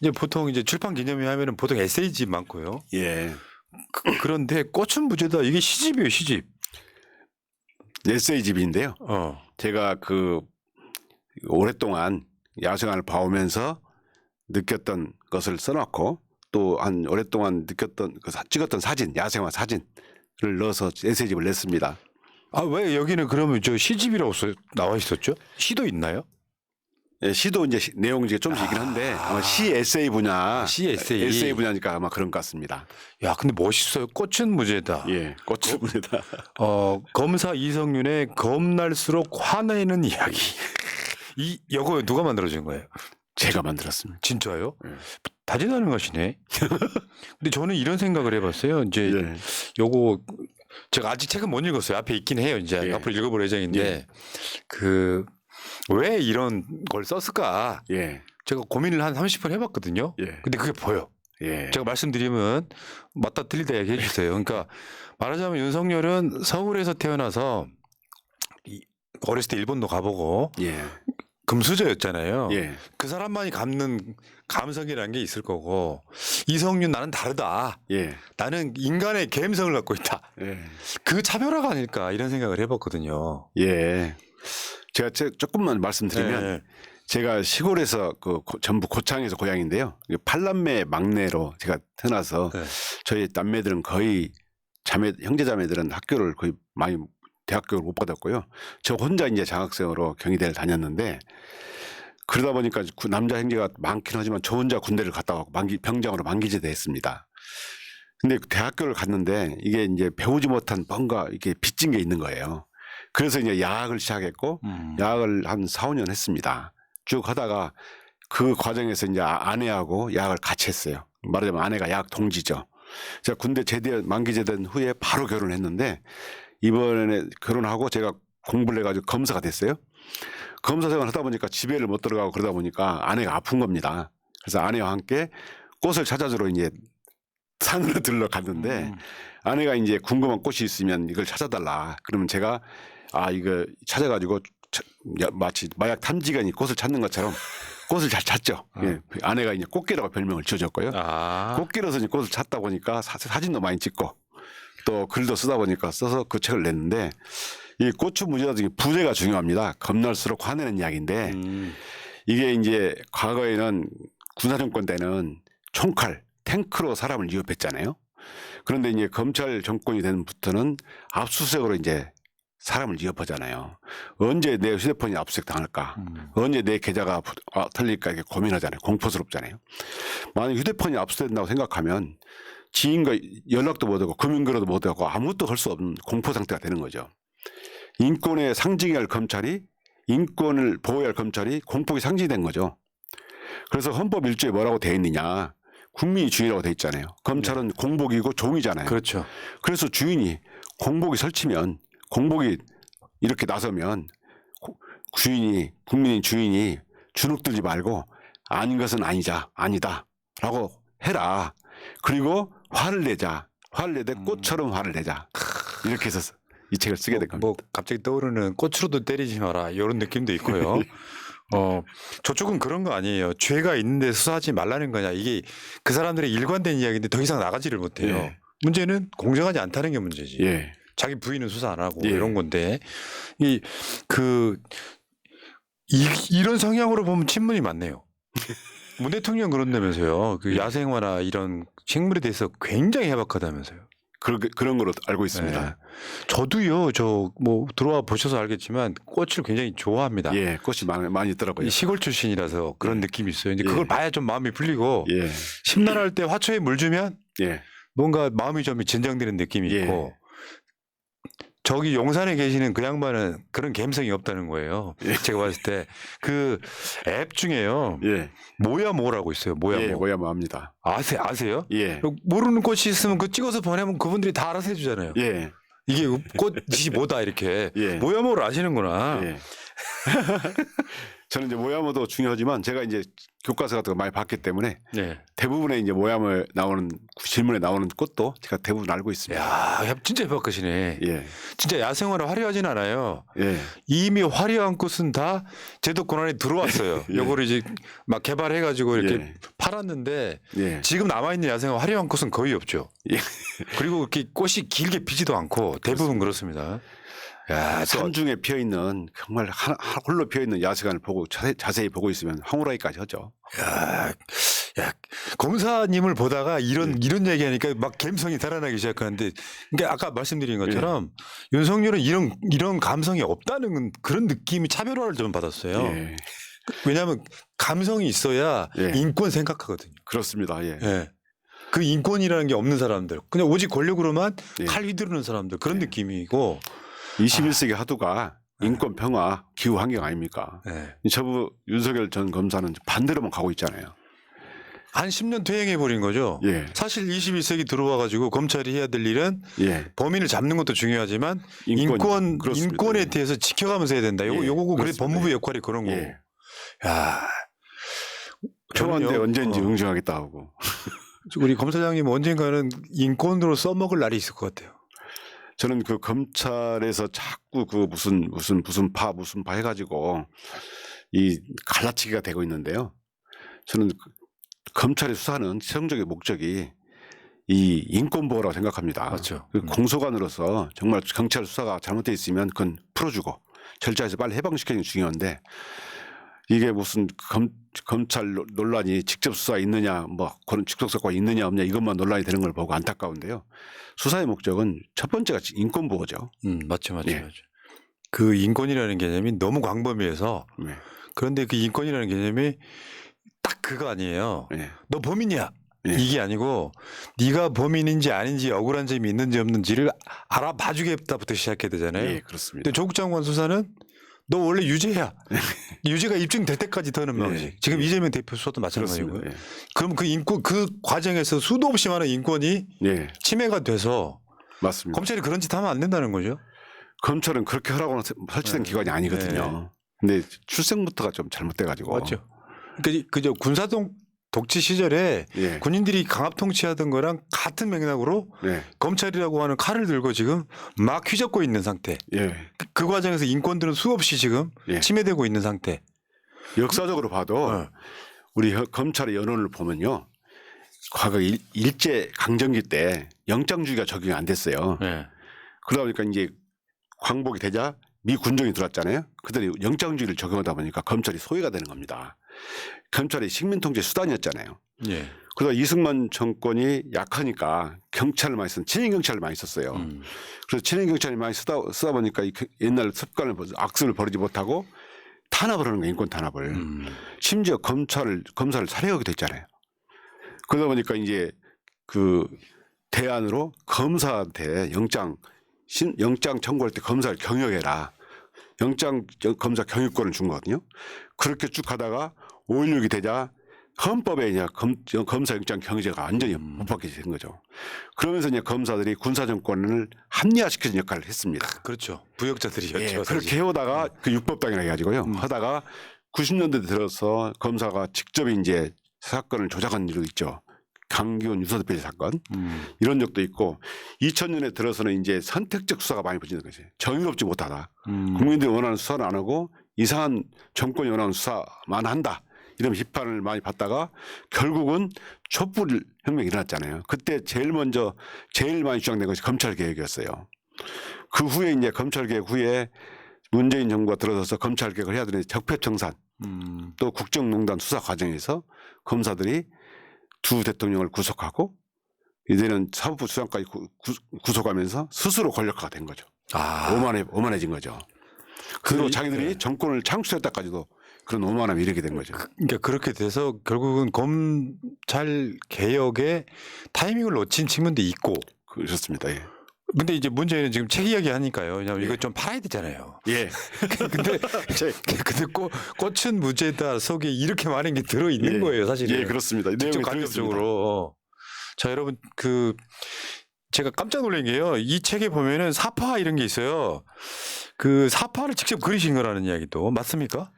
S1: 이제 보통 이제 출판 기념회 하면은 보통 에세이집 많고요.
S2: 예.
S1: 그런데 꽃은 무죄다. 이게 시집이에요, 시집.
S2: 에세이집인데요. 제가 그 오랫동안 야생화를 봐오면서 느꼈던 것을 써놓고 또 한 오랫동안 느꼈던 찍었던 사진, 야생화 사진을 넣어서 에세이집을 냈습니다.
S1: 아, 왜 여기는 그러면 저 시집이라고 나와 있었죠? 시도 있나요?
S2: 예, 시도 이제 내용이 좀씩 있긴 한데 아마 시 에세이 분야,
S1: 시 에세이.
S2: 에세이 분야니까 아마 그런 것 같습니다.
S1: 야, 근데 멋있어요. 꽃은 무죄다.
S2: 예, 꽃입니다.
S1: 검사 이성윤의 겁날수록 화내는 이야기. 이거 누가 만들어준 거예요?
S2: 제가 만들었습니다.
S1: 진짜요?
S2: 예.
S1: 다재다능하시네. 근데 저는 이런 생각을 해봤어요. 이제
S2: 예.
S1: 요거 제가 아직 책은 못 읽었어요. 앞에 있긴 해요. 이제
S2: 예.
S1: 앞으로 읽어볼 예정인데
S2: 예.
S1: 그 왜 이런 걸 썼을까?
S2: 예.
S1: 제가 고민을 한 30분 해봤거든요.
S2: 예.
S1: 근데 그게 보여.
S2: 예.
S1: 제가 말씀드리면 맞다 틀리다 얘기해 주세요. 그러니까 말하자면 윤석열은 서울에서 태어나서 어렸을 때 일본도 가보고
S2: 예.
S1: 금수저였잖아요.
S2: 예.
S1: 그 사람만이 갖는 감성이라는 게 있을 거고 이성윤 나는 다르다.
S2: 예.
S1: 나는 인간의 감성을 갖고 있다.
S2: 예.
S1: 그 차별화가 아닐까 이런 생각을 해봤거든요.
S2: 예. 제가 조금만 말씀드리면
S1: 네.
S2: 제가 시골에서 전북 고창에서 고향인데요. 8남매 막내로 제가 태어나서
S1: 네.
S2: 저희 남매들은 거의 형제 자매들은 학교를 거의 많이 대학교를 못 받았고요. 저 혼자 이제 장학생으로 경희대를 다녔는데 그러다 보니까 남자 형제가 많긴 하지만 저 혼자 군대를 갔다 왔고 병장으로 만기제대 했습니다. 근데 대학교를 갔는데 이게 이제 배우지 못한 뭔가 이게 빚진 게 있는 거예요. 그래서 이제 야학을 시작했고 야학을 한 4, 5년 했습니다. 쭉 하다가 그 과정에서 이제 아내하고 야학을 같이 했어요. 말하자면 아내가 야학 동지죠. 제가 군대 만기제된 후에 바로 결혼했는데 이번에 결혼하고 제가 공부를 해가지고 검사가 됐어요. 검사 생활 하다 보니까 집에를 못 들어가고 그러다 보니까 아내가 아픈 겁니다. 그래서 아내와 함께 꽃을 찾아주러 이제 산으로 들러갔는데 아내가 이제 궁금한 꽃이 있으면 이걸 찾아달라. 그러면 제가 이거 찾아가지고 마치 마약 탐지견이 꽃을 찾는 것처럼 꽃을 잘 찾죠. 예. 아내가 이제 꽃게라고 별명을 지어줬고요. 꽃게로서 이제 꽃을 찾다 보니까 사진도 많이 찍고 또 글도 쓰다 보니까 써서 그 책을 냈는데 이 고추 무지다 중에 부제가 중요합니다. 겁날수록 화내는 이야기인데 이게 이제 과거에는 군사정권 때는 총칼, 탱크로 사람을 위협했잖아요. 그런데 이제 검찰 정권이 된부터는 압수수색으로 이제 사람을 위협하잖아요. 언제 내 휴대폰이 압수수색 당할까? 언제 내 계좌가 털릴까? 이렇게 고민하잖아요. 공포스럽잖아요. 만약 휴대폰이 압수된다고 생각하면 지인과 연락도 못하고 금융거래도 못하고 아무것도 할 수 없는 공포 상태가 되는 거죠. 인권의 상징이 할 검찰이 인권을 보호해야 할 검찰이 공포의 상징이 된 거죠. 그래서 헌법 1조에 뭐라고 돼 있느냐. 국민이 주인이라고 돼 있잖아요. 검찰은 공복이고 종이잖아요.
S1: 그렇죠.
S2: 그래서 주인이 공복이 설치면 공복이 이렇게 나서면 국민인 주인이 주눅들지 말고 아닌 것은 아니다라고 해라. 그리고 화를 내자. 화를 내되 꽃처럼 화를 내자. 이렇게 해서 이 책을 쓰게 된 겁니다.
S1: 뭐 갑자기 떠오르는 꽃으로도 때리지 마라 이런 느낌도 있고요. 저쪽은 그런 거 아니에요. 죄가 있는데 수사하지 말라는 거냐. 이게 그 사람들의 일관된 이야기인데 더 이상 나가지를 못해요.
S2: 예.
S1: 문제는 공정하지 않다는 게 문제지.
S2: 예.
S1: 자기 부인은 수사 안 하고
S2: 예.
S1: 이런 건데 이런 성향으로 보면 친문이 많네요. 문 대통령 그런다면서요. 그 야생화나 이런 식물에 대해서 굉장히 해박하다면서요.
S2: 그런 걸로 알고 있습니다.
S1: 네. 저도요. 뭐 들어와 보셔서 알겠지만 꽃을 굉장히 좋아합니다.
S2: 예, 꽃이 많이 있더라고요.
S1: 이 시골 출신이라서 그런 느낌이 있어요. 이제 그걸 봐야 좀 마음이 풀리고
S2: 예.
S1: 심란할 때 화초에 물 주면
S2: 예.
S1: 뭔가 마음이 좀 진정되는 느낌이
S2: 예.
S1: 있고 저기 용산에 계시는 그 양반은 그런 감성이 없다는 거예요.
S2: 예.
S1: 제가 봤을 때 그 앱 중에요.
S2: 예.
S1: 모야모라고 있어요. 모야모.
S2: 예, 모야모 합니다.
S1: 아세요?
S2: 예.
S1: 모르는 꽃이 있으면 그 찍어서 보내면 그분들이 다 알아서 해주잖아요.
S2: 예.
S1: 이게 꽃이 뭐다 이렇게.
S2: 예.
S1: 모야모를 아시는구나.
S2: 예. 저는 이제 모야모도 중요하지만 제가 이제 교과서 같은 거 많이 봤기 때문에
S1: 네.
S2: 대부분의 이제 모야모에 나오는 질문에 나오는 꽃도 제가 대부분 알고 있습니다.
S1: 야, 진짜 해박하시네.
S2: 예.
S1: 진짜 야생화는 화려하진 않아요.
S2: 예.
S1: 이미 화려한 꽃은 다 제도권 안에 들어왔어요.
S2: 예.
S1: 요거를 이제 막 개발해가지고 이렇게
S2: 예.
S1: 팔았는데
S2: 예.
S1: 지금 남아있는 야생화 화려한 꽃은 거의 없죠.
S2: 예.
S1: 그리고 이렇게 꽃이 길게 피지도 않고 대부분 그렇습니다. 야,
S2: 산 중에 피어 있는 정말 홀로 피어 있는 야생화를 보고 자세히 보고 있으면 황홀하기까지 하죠.
S1: 야, 검사님을 보다가 이런 얘기하니까 막 감성이 달아나기 시작하는데, 그러니까 아까 말씀드린 것처럼 윤석열은 이런 감성이 없다는 그런 느낌이 차별화를 좀 받았어요.
S2: 예.
S1: 왜냐하면 감성이 있어야
S2: 예.
S1: 인권 생각하거든요.
S2: 그렇습니다. 예.
S1: 예. 그 인권이라는 게 없는 사람들, 그냥 오직 권력으로만
S2: 예.
S1: 칼 휘두르는 사람들 그런 느낌이고.
S2: 21세기 하도가 인권 평화 기후 환경 아닙니까?
S1: 예.
S2: 저부 윤석열 전 검사는 반대로만 가고 있잖아요.
S1: 한 10년 퇴행해 버린 거죠.
S2: 예.
S1: 사실 21세기 들어와 가지고 검찰이 해야 될 일은
S2: 예.
S1: 범인을 잡는 것도 중요하지만
S2: 인권, 그렇습니다.
S1: 인권에 대해서 지켜가면서 해야 된다.
S2: 예,
S1: 요거고 그래
S2: 그렇습니다.
S1: 법무부 역할이 그런 거고.
S2: 예.
S1: 야.
S2: 청와대
S1: 저는요,
S2: 언제인지 응징하겠다 하고.
S1: 우리 검사장님 언젠가는 인권으로 써먹을 날이 있을 것 같아요.
S2: 저는 그 검찰에서 자꾸 그 무슨 파 해가지고 이 갈라치기가 되고 있는데요. 저는 검찰의 수사는 최종적인 목적이 이 인권 보호라고 생각합니다.
S1: 맞죠.
S2: 그 공소관으로서 정말 경찰 수사가 잘못돼 있으면 그건 풀어주고 절차에서 빨리 해방시키는 게 중요한데 이게 무슨 검찰 논란이 직접 수사 있느냐 뭐 그런 직접 수사가 있느냐 없냐 이것만 논란이 되는 걸 보고 안타까운데요. 수사의 목적은 첫 번째가 인권 보호죠.
S1: 맞죠.
S2: 예.
S1: 맞죠. 그 인권이라는 개념이 너무 광범위해서
S2: 네.
S1: 그런데 그 인권이라는 개념이 딱 그거 아니에요.
S2: 네.
S1: 너 범인이야.
S2: 예.
S1: 이게 아니고 네가 범인인지 아닌지 억울한 점이 있는지 없는지를 알아봐주겠다부터 시작해야 되잖아요.
S2: 예, 그렇습니다.
S1: 근데 조국 장관 수사는 너 원래 유죄야. 유죄가 입증될 때까지 더는 명지.
S2: 예.
S1: 지금 이재명 대표 수사도 마찬가지고요.
S2: 그렇습니다. 예.
S1: 그럼 그 인권 그 과정에서 수도 없이 많은 인권이
S2: 예,
S1: 침해가 돼서
S2: 맞습니다.
S1: 검찰이 그런 짓 하면 안 된다는 거죠.
S2: 검찰은 그렇게 하라고 설치된
S1: 네.
S2: 기관이 아니거든요. 근데 출생부터가 좀 잘못돼가지고.
S1: 맞죠. 그저 군사동 독재 시절에
S2: 예,
S1: 군인들이 강압 통치하던 거랑 같은 맥락으로
S2: 예,
S1: 검찰이라고 하는 칼을 들고 지금 막 휘젓고 있는 상태.
S2: 예,
S1: 그 과정에서 인권들은 수없이 지금
S2: 예.
S1: 침해되고 있는 상태.
S2: 역사적으로 봐도
S1: 어.
S2: 우리 검찰의 연원을 보면요. 과거 일제 강점기 때 영장주의가 적용이 안 됐어요.
S1: 네.
S2: 그러다 보니까 이제 광복이 되자 미 군정이 들어왔잖아요. 그들이 영장주의를 적용하다 보니까 검찰이 소외가 되는 겁니다. 검찰이 식민통제 수단이었잖아요.
S1: 예.
S2: 그러다 이승만 정권이 약하니까 경찰을 많이 쓴 친일 경찰을 많이 썼어요. 그래서 친일 경찰이 많이 쓰다 보니까 이 옛날 습관을 악습을 버리지 못하고 탄압을 하는 거예요. 인권 탄압을. 심지어 검사를 살해하게 됐잖아요. 그러다 보니까 이제 그 대안으로 검사한테 영장 청구할 때 검사를 경영해라. 검사 경유권을 준 거거든요. 그렇게 쭉 가다가 5.16이 되자 헌법에 이제 검사 영장 경제가 완전히 못 받게 된 거죠. 그러면서 이제 검사들이 군사 정권을 합리화시키는 역할을 했습니다.
S1: 그렇죠. 부역자들이었죠.
S2: 예,
S1: 사실.
S2: 그렇게 해오다가 그 육법당이라 해가지고요. 하다가 90년대 들어서 검사가 직접 이제 사건을 조작한 일도 있죠. 강기훈 유서대필 사건 이런 적도 있고 2000년에 들어서는 이제 선택적 수사가 많이 벌어지는 거죠. 정의롭지 못하다. 국민들이 원하는 수사를 안 하고 이상한 정권이 원하는 수사만 한다. 이런 비판을 많이 받다가 결국은 촛불 혁명이 일어났잖아요. 그때 제일 많이 주장된 것이 검찰 개혁이었어요. 그 후에 이제 검찰 개혁 후에 문재인 정부가 들어서서 검찰 개혁을 해야 되는데 적폐청산 또 국정농단 수사 과정에서 검사들이 두 대통령을 구속하고 이제는 사법부 수장까지 구속하면서 스스로 권력화가 된 거죠. 오만해진 거죠. 그리고 자기들이 정권을 창출했다까지도 그런 오만함이 이르게 된 거죠.
S1: 그러니까 그렇게 돼서 결국은 검찰 개혁의 타이밍을 놓친 측면도 있고.
S2: 그렇습니다. 예.
S1: 근데 이제 문제는 지금 책 이야기 하니까요. 왜냐하면 이거 좀 팔아야 되잖아요.
S2: 예.
S1: 근데 꽃은 무죄다 속에 이렇게 많은 게 들어 있는 거예요, 사실은.
S2: 예, 그렇습니다.
S1: 직접 간접적으로. 자, 여러분 제가 깜짝 놀란 게요. 이 책에 보면은 사파 이런 게 있어요. 그 사파를 직접 그리신 거라는 이야기도 맞습니까?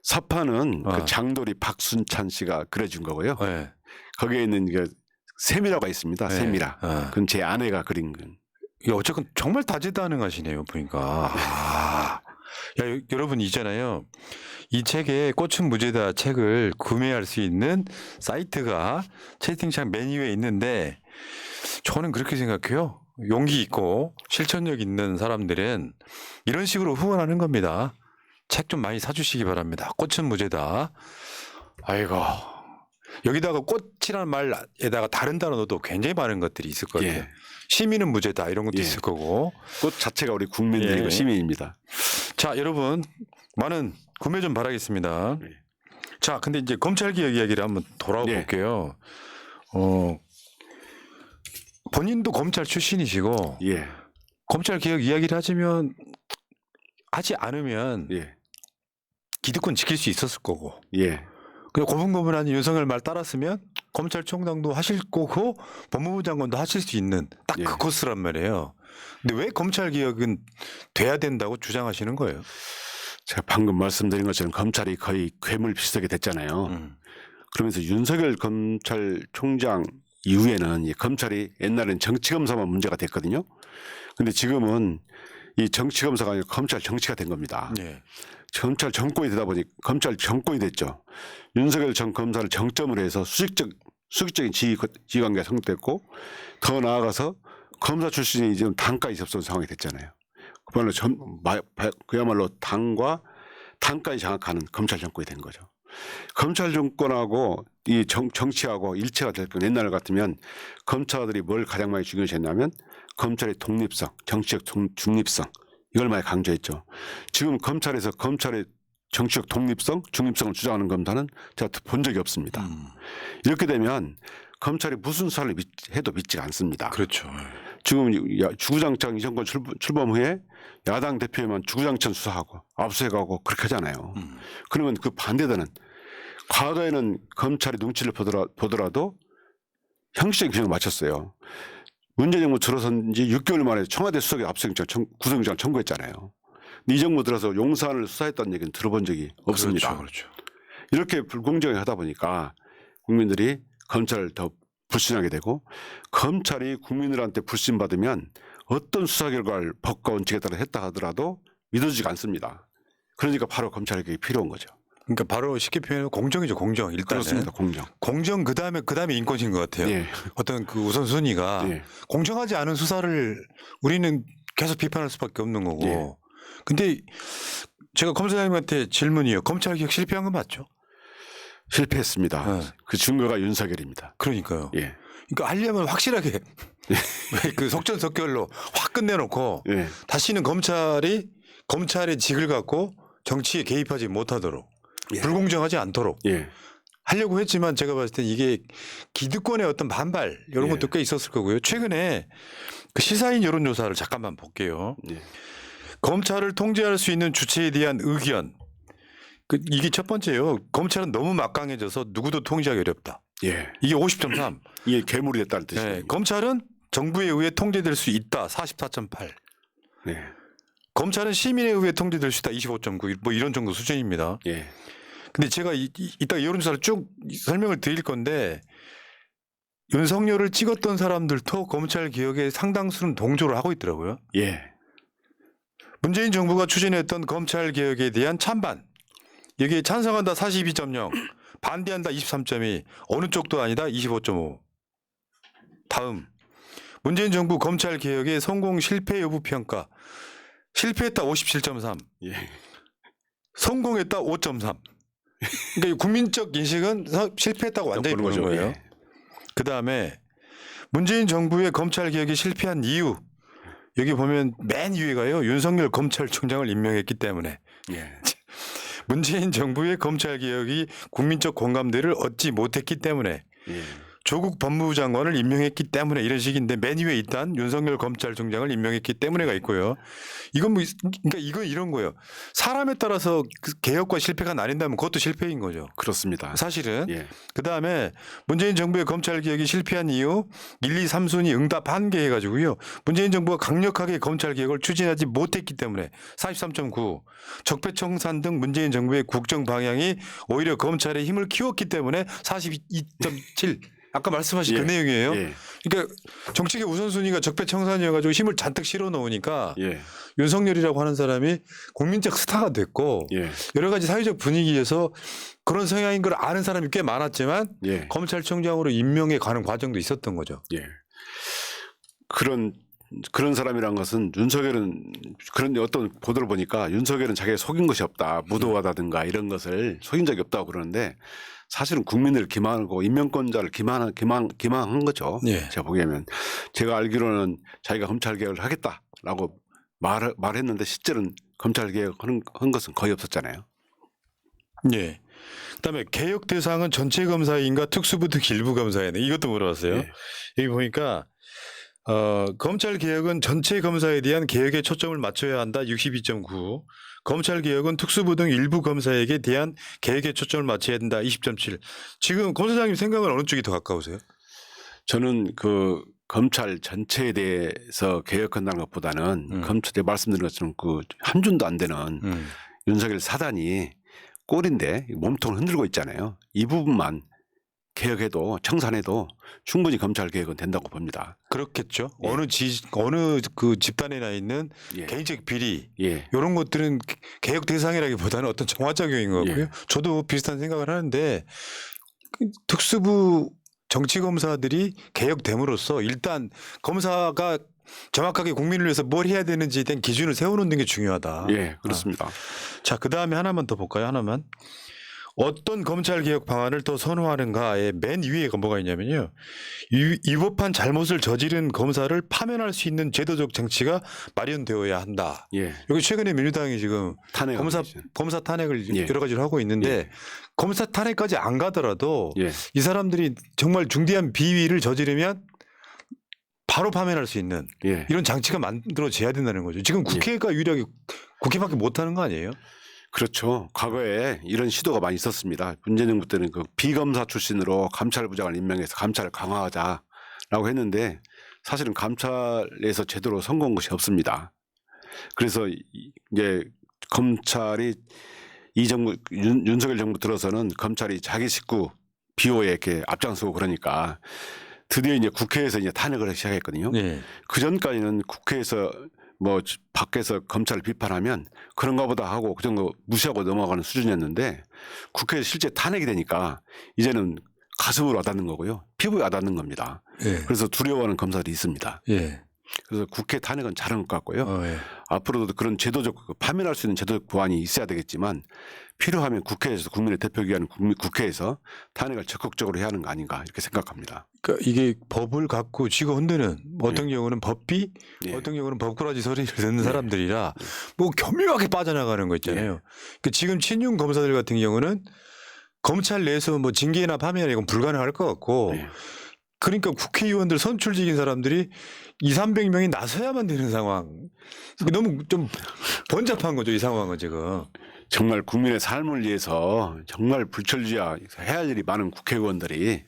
S2: 사파는 그 장돌이 박순찬 씨가 그려준 거고요.
S1: 네.
S2: 거기에 있는 그 세미라가 있습니다.
S1: 네.
S2: 세미라. 그건 제 아내가 그린 건.
S1: 야, 어쨌건 정말 다재다능하시네요, 보니까. 야, 여러분 있잖아요. 이 책에 꽃은 무죄다 책을 구매할 수 있는 사이트가 채팅창 맨 위에 있는데 저는 그렇게 생각해요. 용기 있고 실천력 있는 사람들은 이런 식으로 후원하는 겁니다. 책 좀 많이 사주시기 바랍니다. 꽃은 무죄다. 아이고. 여기다가 꽃이라는 말에다가 다른 단어 넣어도 굉장히 많은 것들이 있을 거예요.
S2: 예.
S1: 시민은 무죄다 이런 것도
S2: 예.
S1: 있을 거고.
S2: 꽃 자체가 우리 국민들이고
S1: 예.
S2: 시민입니다.
S1: 자, 여러분 많은 구매 좀 바라겠습니다.
S2: 예.
S1: 자, 근데 이제 검찰개혁 이야기를 한번 돌아와
S2: 예.
S1: 볼게요. 본인도 검찰 출신이시고
S2: 예.
S1: 검찰개혁 이야기를 하지 않으면
S2: 예.
S1: 기득권 지킬 수 있었을 거고
S2: 예.
S1: 그냥 고분고분한 윤석열 말 따랐으면 검찰총장도 하실 거고 법무부 장관도 하실 수 있는 딱 그
S2: 예.
S1: 코스란 말이에요. 근데 왜 검찰 개혁은 돼야 된다고 주장하시는 거예요?
S2: 제가 방금 말씀드린 것처럼 검찰이 거의 괴물 비슷하게 됐잖아요. 그러면서 윤석열 검찰총장 이후에는 이 검찰이 옛날엔 정치검사만 문제가 됐거든요. 근데 지금은 이 정치검사가 아니라 검찰 정치가 된 겁니다.
S1: 예.
S2: 검찰 정권이 되다 보니 검찰 정권이 됐죠. 윤석열 전 검사를 정점으로 해서 수직적인 지휘관계가 성립됐고 더 나아가서 검사 출신이 지금 당까지 접선 상황이 됐잖아요. 그야말로 당까지 장악하는 검찰 정권이 된 거죠. 검찰 정권하고 이 정치하고 일체가 될 건 옛날 같으면 검찰들이 뭘 가장 많이 중요시했냐면 검찰의 독립성, 정치적 중립성 이걸 많이 강조했죠. 지금 검찰에서 검찰의 정치적 독립성, 중립성을 주장하는 검사는 제가 본 적이 없습니다. 이렇게 되면 검찰이 무슨 수사를 해도 믿지가 않습니다.
S1: 그렇죠.
S2: 지금 주구장창 이 정권 출범 후에 야당 대표에만 주구장창 수사하고 압수해가고 그렇게 하잖아요. 그러면 그 반대되는 과거에는 검찰이 눈치를 보더라도 형식적인 규정을 맞췄어요. 문재인 정부 들어선 지 6개월 만에 청와대 수석이 압수영장 구속영장 청구했잖아요. 근데 이 정부 들어서 용산을 수사했다는 얘기는 들어본 적이 없습니다.
S1: 그렇죠.
S2: 이렇게 불공정하게 하다 보니까 국민들이 검찰을 더 불신하게 되고 검찰이 국민들한테 불신받으면 어떤 수사 결과를 법과 원칙에 따라 했다 하더라도 믿어지지가 않습니다. 그러니까 바로 검찰 개혁이 필요한 거죠.
S1: 그러니까 바로 쉽게 표현하면 공정이죠. 공정. 일단은.
S2: 그렇습니다. 공정.
S1: 공정 그다음에 인권인 것 같아요.
S2: 예.
S1: 어떤 그 우선순위가
S2: 예.
S1: 공정하지 않은 수사를 우리는 계속 비판할 수밖에 없는 거고.
S2: 예.
S1: 근데 제가 검사장님한테 질문이요. 검찰 개혁 실패한 건 맞죠?
S2: 실패했습니다.
S1: 네.
S2: 그 증거가 윤석열입니다.
S1: 그러니까요.
S2: 예.
S1: 그러니까 하려면 확실하게 그 속전속결로 확 끝내놓고
S2: 예.
S1: 다시는 검찰의 직을 갖고 정치에 개입하지 못하도록
S2: 예.
S1: 불공정하지 않도록
S2: 예.
S1: 하려고 했지만 제가 봤을 때 이게 기득권의 어떤 반발 이런
S2: 예.
S1: 것도 꽤 있었을 거고요. 최근에 그 시사인 여론조사를 잠깐만 볼게요.
S2: 예.
S1: 검찰을 통제할 수 있는 주체에 대한 의견. 이게 첫 번째요. 검찰은 너무 막강해져서 누구도 통제하기 어렵다.
S2: 예.
S1: 이게 50.3.
S2: 이게 괴물이 됐다는 뜻이에요.
S1: 네. 검찰은 정부에 의해 통제될 수 있다. 44.8.
S2: 예.
S1: 검찰은 시민에 의해 통제될 수 있다. 25.9. 뭐 이런 정도 수준입니다.
S2: 예.
S1: 근데 제가 이따 여론조사를 쭉 설명을 드릴 건데 윤석열을 찍었던 사람들도 검찰 개혁에 상당수는 동조를 하고 있더라고요.
S2: 예.
S1: 문재인 정부가 추진했던 검찰 개혁에 대한 찬반. 여기에 찬성한다 42.0, 반대한다 23.2, 어느 쪽도 아니다 25.5. 다음. 문재인 정부 검찰 개혁의 성공 실패 여부 평가. 실패했다 57.3,
S2: 예.
S1: 성공했다 5.3. 그러니까 국민적 인식은 실패했다고 완전히 보는
S2: 거죠.
S1: 거예요.
S2: 예.
S1: 그다음에 문재인 정부의 검찰 개혁이 실패한 이유. 여기 보면 맨 위에가요. 윤석열 검찰총장을 임명했기 때문에.
S2: 예.
S1: 문재인 정부의 검찰 개혁이 국민적 공감대를 얻지 못했기 때문에.
S2: 예.
S1: 조국 법무부 장관을 임명했기 때문에 이런 식인데 맨 위에 일단 윤석열 검찰총장을 임명했기 때문에가 있고요. 이건 그러니까 이건 이런 거예요. 사람에 따라서 그 개혁과 실패가 나뉜다면 그것도 실패인 거죠.
S2: 그렇습니다.
S1: 사실은.
S2: 예.
S1: 그다음에 문재인 정부의 검찰 개혁이 실패한 이유 1, 2, 3순위 응답 한 개 해가지고요. 문재인 정부가 강력하게 검찰 개혁을 추진하지 못했기 때문에 43.9. 적폐청산 등 문재인 정부의 국정 방향이 오히려 검찰의 힘을 키웠기 때문에 42.7. 아까 말씀하신
S2: 예.
S1: 그 내용이에요.
S2: 예.
S1: 그러니까 정책의 우선순위가 적폐청산이어가지고 힘을 잔뜩 실어 놓으니까
S2: 예.
S1: 윤석열이라고 하는 사람이 국민적 스타가 됐고
S2: 예.
S1: 여러 가지 사회적 분위기에서 그런 성향인 걸 아는 사람이 꽤 많았지만
S2: 예.
S1: 검찰총장으로 임명해 가는 과정도 있었던 거죠.
S2: 예. 그런 사람이란 것은 윤석열은 그런 어떤 보도를 보니까 윤석열은 자기가 속인 것이 없다. 무도하다든가 이런 것을 속인 적이 없다고 그러는데 사실은 국민을 기만하고 인명권자를 기만한 거죠.
S1: 예.
S2: 제가 보기에는 제가 알기로는 자기가 검찰 개혁을 하겠다라고 말했는데 실제로는 검찰 개혁한 것은 거의 없었잖아요.
S1: 예. 그다음에 개혁 대상은 전체 검사인가 특수부 특 일부 검사이네. 이것도 물어봤어요.
S2: 예.
S1: 여기 보니까 검찰 개혁은 전체 검사에 대한 개혁에 초점을 맞춰야 한다. 62.9. 검찰 개혁은 특수부 등 일부 검사에게 대한 개혁에 초점을 맞춰야 된다. 20.7. 지금 검사장님 생각은 어느 쪽이 더 가까우세요?
S2: 저는 그 검찰 전체에 대해서 개혁한다는 것보다는 검찰에 말씀드린 것처럼 그 한 줌도 안 되는 윤석열 사단이 꼴인데 몸통을 흔들고 있잖아요. 이 부분만 개혁해도 청산해도 충분히 검찰 개혁은 된다고 봅니다.
S1: 그렇겠죠.
S2: 예.
S1: 어느 그 집단에나 있는
S2: 예.
S1: 개인적 비리
S2: 예.
S1: 이런 것들은 개혁 대상이라기보다는 어떤 정화작용인 거고요.
S2: 예.
S1: 저도 비슷한 생각을 하는데 그 특수부 정치검사들이 개혁됨으로써 일단 검사가 정확하게 국민을 위해서 뭘 해야 되는지에 대한 기준을 세워놓는 게 중요하다.
S2: 예, 그렇습니다.
S1: 자, 그 다음에 하나만 더 볼까요? 하나만. 어떤 검찰 개혁 방안을 더 선호하는가의 맨 위에가 뭐가 있냐면요. 위법한 잘못을 저지른 검사를 파면할 수 있는 제도적 장치가 마련되어야 한다.
S2: 예.
S1: 여기 최근에 민주당이 지금
S2: 탄핵
S1: 검사 탄핵을
S2: 예.
S1: 여러 가지로 하고 있는데
S2: 예.
S1: 검사 탄핵까지 안 가더라도
S2: 예.
S1: 이 사람들이 정말 중대한 비위를 저지르면 바로 파면할 수 있는
S2: 예.
S1: 이런 장치가 만들어져야 된다는 거죠. 지금 국회가 유일하게 국회밖에 못하는 거 아니에요?
S2: 그렇죠. 과거에 이런 시도가 많이 있었습니다. 문재인 정부 때는 그 비검사 출신으로 감찰부장을 임명해서 감찰을 강화하자라고 했는데 사실은 감찰에서 제대로 성공한 것이 없습니다. 그래서 이제 검찰이 이 정부 윤석열 정부 들어서는 검찰이 자기 식구 비호에 이렇게 앞장서고 그러니까 드디어 이제 국회에서 이제 탄핵을 시작했거든요.
S1: 네.
S2: 그 전까지는 국회에서 뭐 밖에서 검찰을 비판하면 그런가 보다 하고 그 정도 무시하고 넘어가는 수준이었는데 국회에서 실제 탄핵이 되니까 이제는 가슴으로 와닿는 거고요. 피부에 와닿는 겁니다.
S1: 예.
S2: 그래서 두려워하는 검사들이 있습니다.
S1: 예.
S2: 그래서 국회 탄핵은 잘한 것 같고요.
S1: 예.
S2: 앞으로도 그런 제도적 파면할 수 있는 제도적 보완이 있어야 되겠지만 필요하면 국회에서 국민의 대표기관 국회에서 탄핵을 적극적으로 해야 하는 거 아닌가 이렇게 생각합니다.
S1: 그러니까 이게 법을 갖고 쥐고 흔드는 어떤 경우는 법비,
S2: 예.
S1: 어떤 경우는 법꾸라지 소리를 듣는 사람들이라 뭐 교묘하게 빠져나가는 거 있잖아요. 그러니까 지금 친윤 검사들 같은 경우는 검찰 내에서 뭐 징계나 파면 이건 불가능할 것 같고
S2: 예.
S1: 그러니까 국회의원들 선출직인 사람들이 200~300명이 나서야만 되는 상황. 너무 좀 번잡한 거죠, 이 상황은 지금.
S2: 정말 국민의 삶을 위해서 정말 불철주야 해야 할 일이 많은 국회의원들이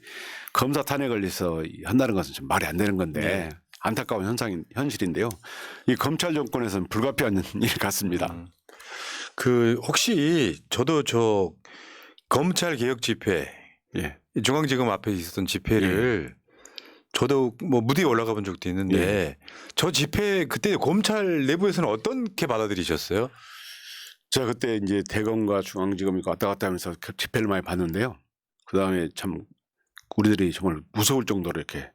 S2: 검사 탄핵을 위해서 한다는 것은 좀 말이 안 되는 건데
S1: 네.
S2: 안타까운 현실인데요. 이 검찰 정권에서는 불가피한 일 같습니다.
S1: 그 혹시 저도 저 검찰 개혁 집회
S2: 예.
S1: 중앙지검 앞에 있었던 집회를 저도 뭐 무대에 올라가 본 적도 있는데 저 집회 그때 검찰 내부에서는 어떻게 받아들이셨어요?
S2: 제가 그때 이제 대검과 중앙지검이 왔다 갔다 하면서 그 집회를 많이 봤는데요. 그 다음에 참 우리들이 정말 무서울 정도로 이렇게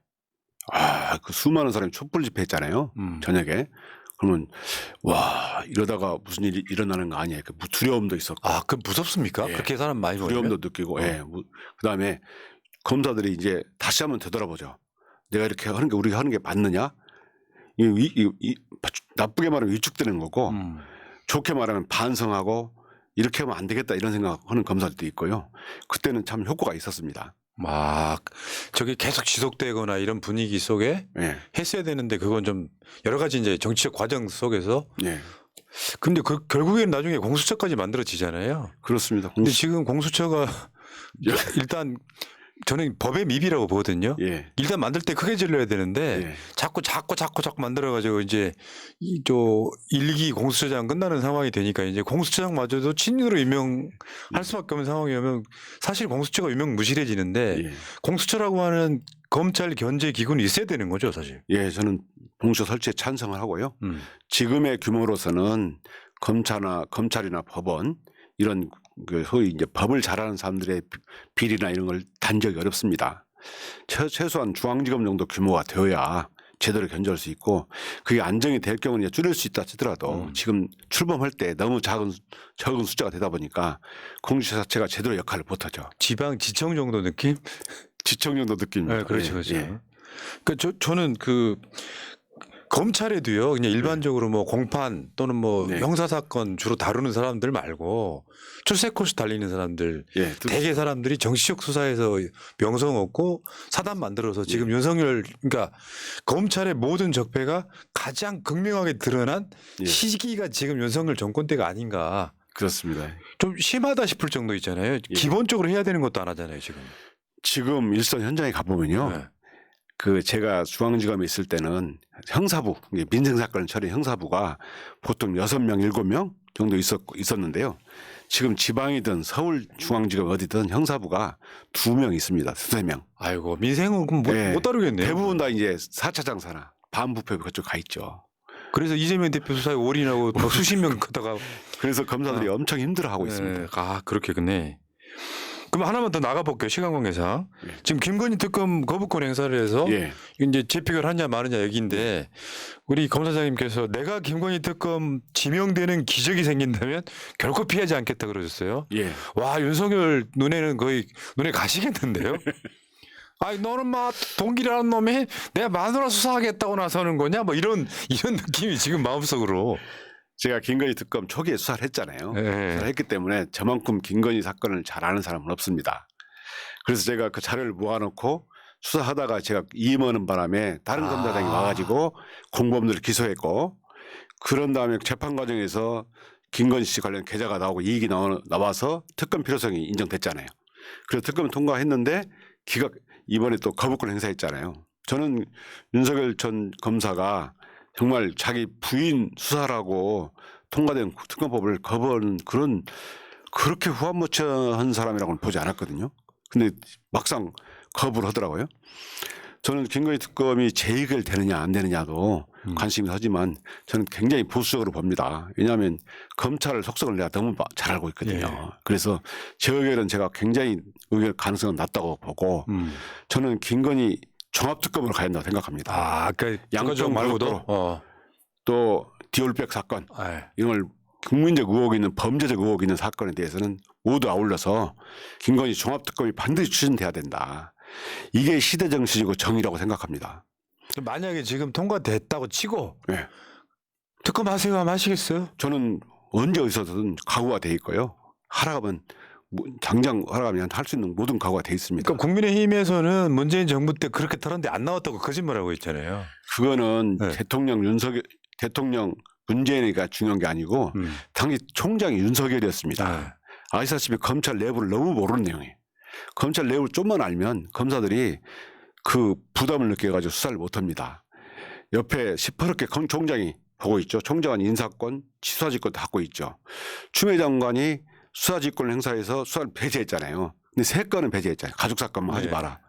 S2: 그 수많은 사람이 촛불 집회했잖아요. 저녁에. 그러면 와 이러다가 무슨 일이 일어나는 거 아니야. 그 두려움도 있었고.
S1: 아, 그 무섭습니까?
S2: 예.
S1: 그렇게 사람 많이
S2: 두려움도
S1: 모이면?
S2: 느끼고. 예. 그 다음에 검사들이 이제 다시 한번 되돌아보죠. 내가 이렇게 하는 게 우리가 하는 게 맞느냐? 나쁘게 말하면 위축되는 거고 좋게 말하면 반성하고 이렇게 하면 안 되겠다 이런 생각하는 검사들도 있고요. 그때는 참 효과가 있었습니다.
S1: 막 저게 계속 지속되거나 이런 분위기 속에
S2: 예.
S1: 했어야 되는데 그건 좀 여러 가지 이제 정치적 과정 속에서
S2: 예.
S1: 근데 결국에는 나중에 공수처까지 만들어지잖아요.
S2: 그렇습니다.
S1: 근데 지금 공수처가 일단 저는 법의 미비라고 보거든요.
S2: 예.
S1: 일단 만들 때 크게 질러야 되는데
S2: 예.
S1: 자꾸 만들어가지고 이제 이저 1기 공수처장 끝나는 상황이 되니까 이제 공수처장마저도 친윤으로 임명할 수밖에 없는 상황이면 사실 공수처가 유명무실해지는데
S2: 예.
S1: 공수처라고 하는 검찰 견제 기구는 있어야 되는 거죠, 사실.
S2: 예, 저는 공수처 설치에 찬성을 하고요. 지금의 규모로서는 검찰이나 법원 이런 그 소위 이제 법을 잘하는 사람들의 비리나 이런 걸 단적이 어렵습니다. 최소한 중앙지검 정도 규모가 되어야 제대로 견제할 수 있고 그게 안정이 될 경우는 이제 줄일 수 있다 치더라도 지금 출범할 때 너무 적은 숫자가 되다 보니까 공수처 자체가 제대로 역할을 못하죠.
S1: 지청 정도 느낌?
S2: 지청 정도 느낌입니다.
S1: 네, 그렇죠, 그렇죠.
S2: 예.
S1: 그러니까 저는 그 검찰에도요. 그냥 일반적으로 뭐 공판 또는 뭐
S2: 네.
S1: 형사 사건 주로 다루는 사람들 말고 출세 코스 달리는 사람들
S2: 예,
S1: 대개 사람들이 정치적 수사에서 명성 얻고 사단 만들어서 지금 윤석열 그러니까 검찰의 모든 적폐가 가장 극명하게 드러난
S2: 예.
S1: 시기가 지금 윤석열 정권 때가 아닌가.
S2: 그렇습니다.
S1: 좀 심하다 싶을 정도 있잖아요.
S2: 예.
S1: 기본적으로 해야 되는 것도 안 하잖아요, 지금.
S2: 지금 일선 현장에 가보면요.
S1: 네.
S2: 그 제가 중앙지검에 있을 때는 형사부, 민생사건 처리 형사부가 보통 6명, 7명 정도 있었는데요. 지금 지방이든 서울중앙지검 어디든 형사부가 2명 있습니다. 2-3명.
S1: 아이고 민생은 그럼
S2: 네.
S1: 못 다루겠네요.
S2: 대부분 다 이제 4차 장사나 반부패 그쪽 가 있죠.
S1: 그래서 이재명 대표 수사에 올인하고 막 수십 명 걷다가
S2: 그래서 검사들이 엄청 힘들어하고 있습니다.
S1: 아 그렇겠네. 그럼 하나만 더 나가볼게요. 시간 관계상.
S2: 예.
S1: 지금 김건희 특검 거부권 행사를 해서
S2: 예.
S1: 이제 재픽을 하냐 마느냐 얘기인데 우리 검사장님께서 내가 김건희 특검 지명되는 기적이 생긴다면 결코 피하지 않겠다 그러셨어요.
S2: 예.
S1: 와 윤석열 눈에는 거의 눈에 가시겠는데요. 아니 너는 막 동기라는 놈이 내가 마누라 수사하겠다고 나서는 거냐 뭐 이런 느낌이 지금 마음속으로.
S2: 제가 김건희 특검 초기에 수사를 했잖아요.
S1: 네.
S2: 수사를 했기 때문에 저만큼 김건희 사건을 잘 아는 사람은 없습니다. 그래서 제가 그 자료를 모아놓고 수사하다가 제가 임하는 바람에 다른 검사장이 와가지고 공범들을 기소했고 그런 다음에 재판 과정에서 김건희 씨 관련 계좌가 나오고 이익이 나와서 특검 필요성이 인정됐잖아요. 그래서 특검을 통과했는데 이번에 또 거부권 행사했잖아요. 저는 윤석열 전 검사가 정말 자기 부인 수사라고 통과된 특검법을 거부하는 그렇게 후한무치한 사람이라고는 보지 않았거든요. 근데 막상 거부를 하더라고요. 저는 김건희 특검이 재의결되느냐 안 되느냐도 관심이 하지만 저는 굉장히 보수적으로 봅니다. 왜냐하면 검찰 속성을 내가 너무 잘 알고 있거든요.
S1: 예.
S2: 그래서 제 의견은 제가 굉장히 의견 가능성은 낮다고 보고 저는 김건희 종합특검으로 가야 한다고 생각합니다.
S1: 아, 그러니까
S2: 양쪽
S1: 말고도.
S2: 또 디올백 사건
S1: 아,
S2: 이런 걸 국민적 의혹이 있는 범죄적 의혹이 있는 사건에 대해서는 모두 아울러서 김건희 종합특검이 반드시 추진돼야 된다. 이게 시대 정신이고 정의라고 생각합니다.
S1: 만약에 지금 통과됐다고 치고
S2: 네.
S1: 특검 하세요 하면 하시겠어요?
S2: 저는 언제 어디서든 각오가 돼 있고요. 하라면 당장 하라면 할 수 있는 모든 각오가 돼 있습니다.
S1: 그러니까 국민의힘에서는 문재인 정부 때 그렇게 털었는데 안 나왔다고 거짓말하고 있잖아요.
S2: 그거는
S1: 네.
S2: 대통령 문재인이가 중요한 게 아니고 당시 총장이 윤석열이었습니다. 아시다시피 검찰 내부를 너무 모르는 내용이에요. 검찰 내부를 좀만 알면 검사들이 그 부담을 느껴가지고 수사를 못합니다. 옆에 시퍼렇게 총장이 보고 있죠. 총장은 인사권, 수사지권 다 갖고 있죠. 추미애 장관이 수사지권을 행사해서 수사를 배제했잖아요. 근데 세 건은 배제했잖아요. 가족사건만 하지
S1: 네.
S2: 마라.